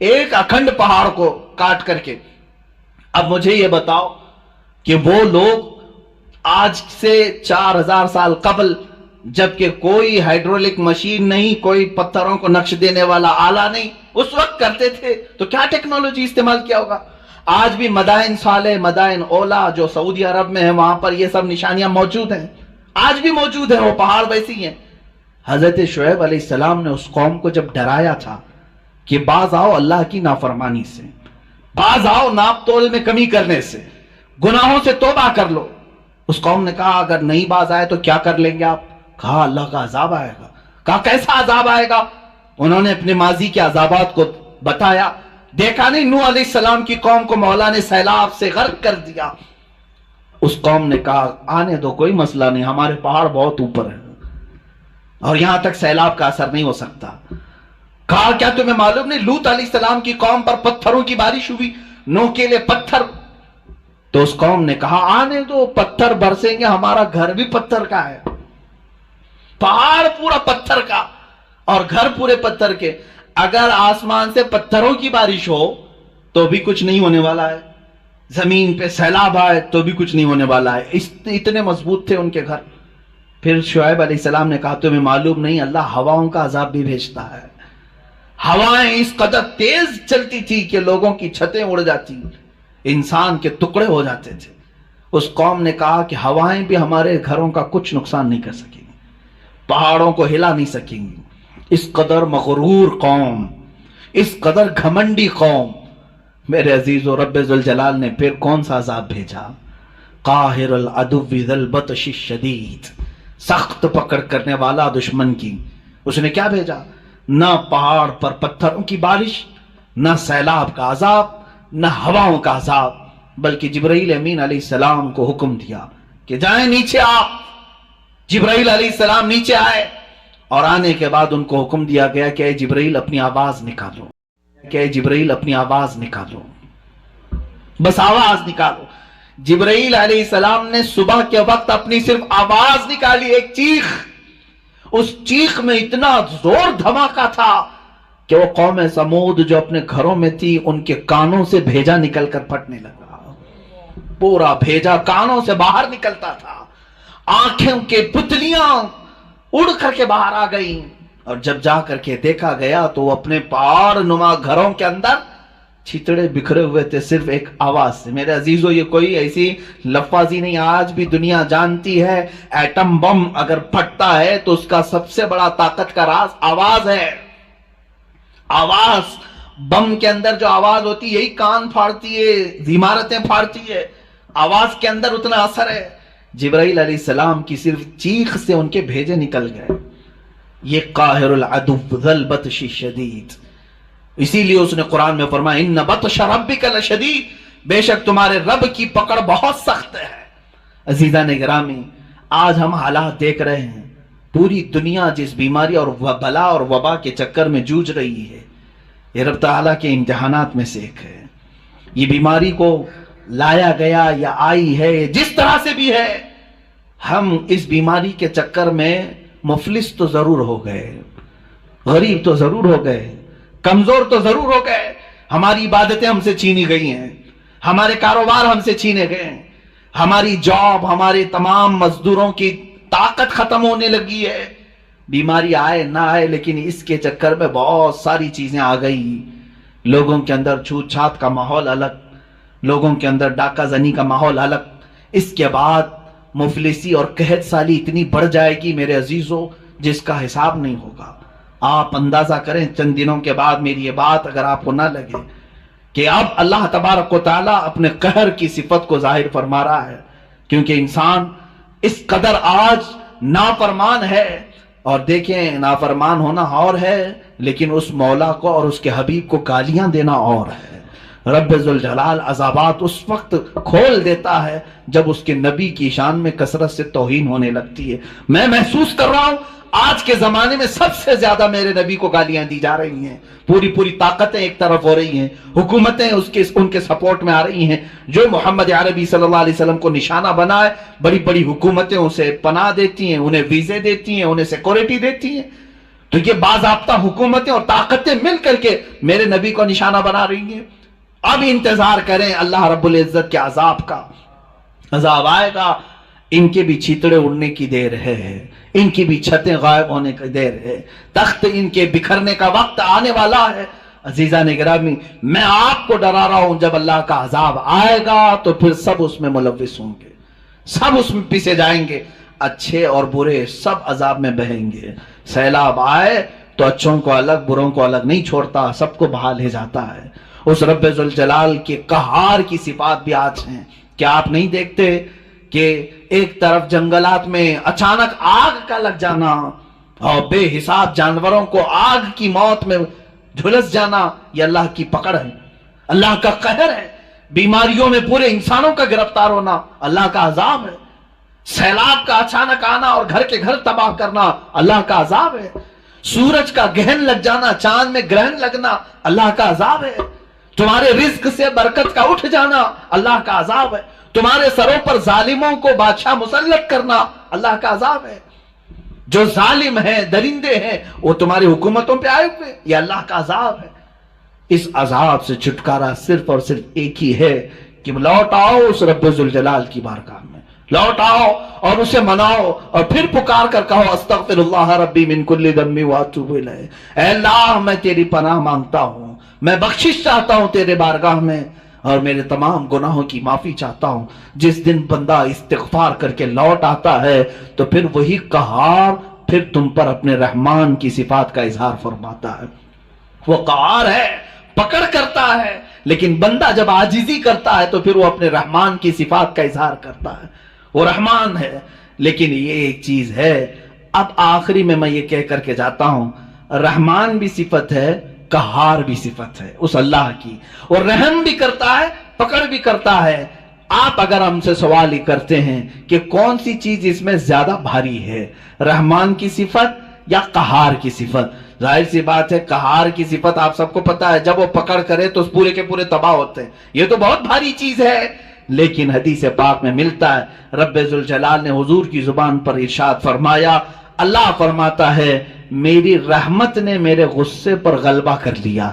ایک اکھنڈ پہاڑ کو کاٹ کر کے۔ اب مجھے یہ بتاؤ کہ وہ لوگ آج سے 4000 سال قبل، جبکہ کوئی ہائیڈرولک مشین نہیں، کوئی پتھروں کو نقش دینے والا آلہ نہیں، اس وقت کرتے تھے تو کیا ٹیکنالوجی استعمال کیا ہوگا۔ آج بھی مدائن صالح، مدائن اولا جو سعودی عرب میں ہیں، وہاں پر یہ سب نشانیاں موجود ہیں، آج بھی موجود ہیں، وہ پہاڑ ویسی ہیں۔ حضرت شعیب علیہ السلام نے اس قوم کو جب ڈرایا تھا کہ باز آؤ اللہ کی نافرمانی سے، باز آؤ ناپ تول میں کمی کرنے سے، گناہوں سے توبہ کر لو، اس قوم نے کہا اگر نہیں باز آئے تو کیا کر لیں گے آپ؟ کہا اللہ کا عذاب آئے گا۔ کہا کیسا عذاب آئے گا؟ انہوں نے اپنے ماضی کے عذابات کو بتایا۔ دیکھا نہیں نوح علیہ السلام کی قوم کو مولا نے سیلاب سے غرق کر دیا۔ اس قوم نے کہا آنے دو، کوئی مسئلہ نہیں، ہمارے پہاڑ بہت اوپر ہیں اور یہاں تک سیلاب کا اثر نہیں ہو سکتا۔ کہا کیا تمہیں معلوم نہیں لوط علیہ السلام کی قوم پر پتھروں کی بارش ہوئی، نوکیلے پتھر؟ تو اس قوم نے کہا آنے دو، پتھر برسیں گے، ہمارا گھر بھی پتھر کا ہے، پہاڑ پورا پتھر کا اور گھر پورے پتھر کے۔ اگر آسمان سے پتھروں کی بارش ہو تو بھی کچھ نہیں ہونے والا ہے، زمین پہ سیلاب آئے تو بھی کچھ نہیں ہونے والا ہے، اتنے مضبوط تھے ان کے گھر۔ پھر شعیب علیہ السلام نے کہا تمہیں معلوم نہیں اللہ ہواؤں کا عذاب بھی بھیجتا ہے۔ ہوائیں اس قدر تیز چلتی تھی کہ لوگوں کی چھتیں اڑ جاتی، انسان کے ٹکڑے ہو جاتے تھے۔ اس قوم نے کہا کہ ہوائیں بھی ہمارے گھروں کا کچھ نقصان نہیں کر سکیں گی، پہاڑوں کو ہلا نہیں سکیں گی۔ اس قدر مغرور قوم، اس قدر گھمنڈی قوم، میرے عزیز و رب ذوالجلال نے پھر کون سا عذاب بھیجا؟ قاہر العدو ذی البطش الشدید، سخت پکڑ کرنے والا دشمن کی۔ اس نے کیا بھیجا؟ نہ پہاڑ پر پتھروں کی بارش، نہ سیلاب کا عذاب، نہ ہواؤں کا عذاب، بلکہ جبرائیل امین علیہ السلام کو حکم دیا کہ جائیں نیچے آ۔ جبرائیل علیہ السلام نیچے آئے، اور آنے کے بعد ان کو حکم دیا گیا کہ اے جبرائیل اپنی آواز نکالو، کہ اے جبرائیل اپنی آواز نکالو، بس آواز نکالو۔ جبرائیل علیہ السلام نے صبح کے وقت اپنی صرف آواز نکالی، ایک چیخ، اس چیخ میں اتنا زور دھماکہ تھا کہ وہ قوم سمود جو اپنے گھروں میں تھی ان کے کانوں سے بھیجا نکل کر پھٹنے لگا، پورا بھیجا کانوں سے باہر نکلتا تھا، آنکھوں کے پتلیاں اڑ کر کے باہر آ گئیں، اور جب جا کر کے دیکھا گیا تو وہ اپنے پہاڑ نما گھروں کے اندر چھتڑے بکھرے ہوئے تھے صرف ایک آواز سے۔ میرے عزیزو، یہ کوئی ایسی لفظی نہیں، آج بھی دنیا جانتی ہے ایٹم بم اگر پھٹتا ہے تو اس کا سب سے بڑا طاقت کا راز آواز ہے۔ آواز، بم کے اندر جو آواز ہوتی ہے یہی کان پھاڑتی ہے، عمارتیں پھاڑتی ہے، آواز کے اندر اتنا اثر ہے۔ جبرائیل علیہ السلام کی صرف چیخ سے ان کے بھیجے نکل گئے۔ یہ قاہر العدو ذو البطش الشدید، اسی لیے اس نے قرآن میں فرمایا ان بطش ربک لشدید، بے شک تمہارے رب کی پکڑ بہت سخت ہے۔ عزیزان گرامی، آج ہم حالات دیکھ رہے ہیں، پوری دنیا جس بیماری اور بلا اور وبا کے چکر میں جوجھ رہی ہے، یہ رب تعالیٰ کے امتحانات میں سے ایک ہے۔ یہ بیماری کو لایا گیا یا آئی ہے، جس طرح سے بھی ہے، ہم اس بیماری کے چکر میں مفلس تو ضرور ہو گئے، غریب تو ضرور ہو گئے، کمزور تو ضرور ہو گئے، ہماری عبادتیں ہم سے چھینی گئی ہیں، ہمارے کاروبار ہم سے چھینے گئے ہیں، ہماری جاب، ہمارے تمام مزدوروں کی طاقت ختم ہونے لگی ہے۔ بیماری آئے نہ آئے لیکن اس کے چکر میں بہت ساری چیزیں آ گئی، لوگوں کے اندر چھوت چھات کا ماحول الگ، لوگوں کے اندر ڈاکہ زنی کا ماحول الگ، اس کے بعد مفلسی اور قحط سالی اتنی بڑھ جائے گی میرے عزیزو جس کا حساب نہیں ہوگا۔ آپ اندازہ کریں چند دنوں کے بعد میری یہ بات اگر آپ کو نہ لگے کہ اب اللہ تبارک و تعالیٰ اپنے قہر کی صفت کو ظاہر فرما رہا ہے، کیونکہ انسان اس قدر آج نافرمان ہے، اور دیکھیں نافرمان ہونا اور ہے لیکن اس مولا کو اور اس کے حبیب کو گالیاں دینا اور ہے۔ رب ذوالجلال عذابات اس وقت کھول دیتا ہے جب اس کے نبی کی شان میں کثرت سے توہین ہونے لگتی ہے۔ میں محسوس کر رہا ہوں آج کے زمانے میں سب سے زیادہ میرے نبی کو گالیاں دی جا رہی ہیں، پوری طاقتیں ایک طرف ہو رہی ہیں، حکومتیں ان کے سپورٹ میں آ رہی ہیں، جو محمد عربی صلی اللہ علیہ وسلم کو نشانہ بنائے بڑی حکومتیں اسے پناہ دیتی ہیں، انہیں ویزے دیتی ہیں، انہیں سیکورٹی دیتی ہیں۔ تو یہ باضابطہ حکومتیں اور طاقتیں مل کر کے میرے نبی کو نشانہ بنا رہی ہیں۔ اب انتظار کریں اللہ رب العزت کے عذاب کا، عذاب آئے گا، ان کے بھی چھیتڑے اڑنے کی دیر ہے، ان کی بھی چھتیں غائب ہونے کی دیر ہے، تخت ان کے بکھرنے کا وقت آنے والا ہے۔ عزیزان گرامی، میں آپ کو ڈرا رہا ہوں جب اللہ کا عذاب آئے گا تو پھر سب اس میں ملوث ہوں گے، سب اس میں پیسے جائیں گے، اچھے اور برے سب عذاب میں بہیں گے۔ سیلاب آئے تو اچھوں کو الگ بروں کو الگ نہیں چھوڑتا، سب کو بہا لے جاتا ہے۔ اس رب ذوالجلال کے قہار کی صفات بھی آج ہیں۔ کیا آپ نہیں دیکھتے کہ ایک طرف جنگلات میں اچانک آگ کا لگ جانا اور بے حساب جانوروں کو آگ کی موت میں جھلس جانا، یہ اللہ کی پکڑ ہے، اللہ کا قہر ہے۔ بیماریوں میں پورے انسانوں کا گرفتار ہونا اللہ کا عذاب ہے۔ سیلاب کا اچانک آنا اور گھر کے گھر تباہ کرنا اللہ کا عذاب ہے۔ سورج کا گہن لگ جانا، چاند میں گرہن لگنا اللہ کا عذاب ہے۔ تمہارے رزق سے برکت کا اٹھ جانا اللہ کا عذاب ہے۔ تمہارے سروں پر ظالموں کو بادشاہ مسلط کرنا اللہ کا عذاب ہے۔ جو ظالم ہیں، درندے ہیں، وہ تمہاری حکومتوں پہ آئے ہوئے، یہ اللہ کا عذاب ہے۔ اس عذاب سے چھٹکارا صرف اور صرف ایک ہی ہے کہ لوٹ آؤ اس رب ذوالجلال کی بارگاہ میں، لوٹ آؤ اور اسے مناؤ اور پھر پکار کر کہو استغفر اللہ ربی من کل ذنب واتوب الیہ، اے اللہ میں تیری پناہ مانگتا ہوں، میں بخشش چاہتا ہوں تیرے بارگاہ میں اور میرے تمام گناہوں کی معافی چاہتا ہوں۔ جس دن بندہ استغفار کر کے لوٹ آتا ہے تو پھر وہی قہار پھر تم پر اپنے رحمان کی صفات کا اظہار فرماتا ہے۔ وہ قہار ہے، پکڑ کرتا ہے، لیکن بندہ جب عاجزی کرتا ہے تو پھر وہ اپنے رحمان کی صفات کا اظہار کرتا ہے۔ وہ رحمان ہے، لیکن یہ ایک چیز ہے۔ اب آخری میں یہ کہہ کر کے جاتا ہوں، رحمان بھی صفت ہے، قہار بھی صفت ہے اس اللہ کی، اور رحم بھی کرتا ہے، پکڑ بھی کرتا ہے۔ آپ اگر ہم سے سوال ہی کرتے ہیں کہ کون سی چیز اس میں زیادہ بھاری ہے، رحمان کی صفت یا قہار کی صفت؟ ظاہر سی بات ہے قہار کی صفت آپ سب کو پتا ہے، جب وہ پکڑ کرے تو پورے کے پورے تباہ ہوتے ہیں، یہ تو بہت بھاری چیز ہے۔ لیکن حدیث پاک میں ملتا ہے، رب ذوالجلال نے حضور کی زبان پر ارشاد فرمایا، اللہ فرماتا ہے میری رحمت نے میرے غصے پر غلبہ کر لیا۔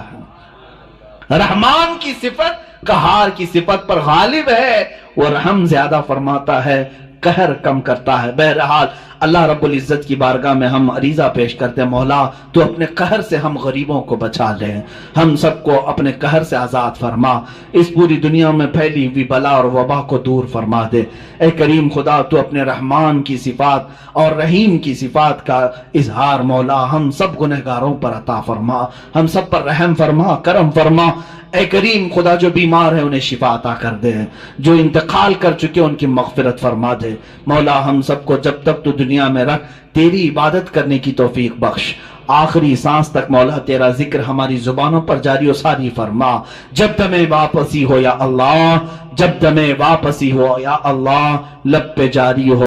رحمان کی صفت قہار کی صفت پر غالب ہے، وہ رحم زیادہ فرماتا ہے، قہر کم کرتا ہے۔ بہرحال اللہ رب العزت کی بارگاہ میں ہم عریضہ پیش کرتے ہیں، مولا تو اپنے قہر سے ہم غریبوں کو بچا لے، ہم سب کو اپنے قہر سے آزاد فرما، اس پوری دنیا میں پھیلی ہوئی بلا اور وبا کو دور فرما دے۔ اے کریم خدا تو اپنے رحمان کی صفات اور رحیم کی صفات کا اظہار مولا ہم سب گنہگاروں پر عطا فرما، ہم سب پر رحم فرما، کرم فرما۔ اے کریم خدا جو بیمار ہیں انہیں شفا عطا کر دے، جو انتقال کر چکے ان کی مغفرت فرما دے۔ مولا ہم سب کو جب تک تو دنیا میں رکھ تیری عبادت کرنے کی توفیق بخش، آخری سانس تک مولا تیرا ذکر ہماری زبانوں پر جاری و ساری فرما۔ جب دمیں واپسی ہو یا اللہ، جب دمیں واپسی ہو یا اللہ، لب پہ جاری ہو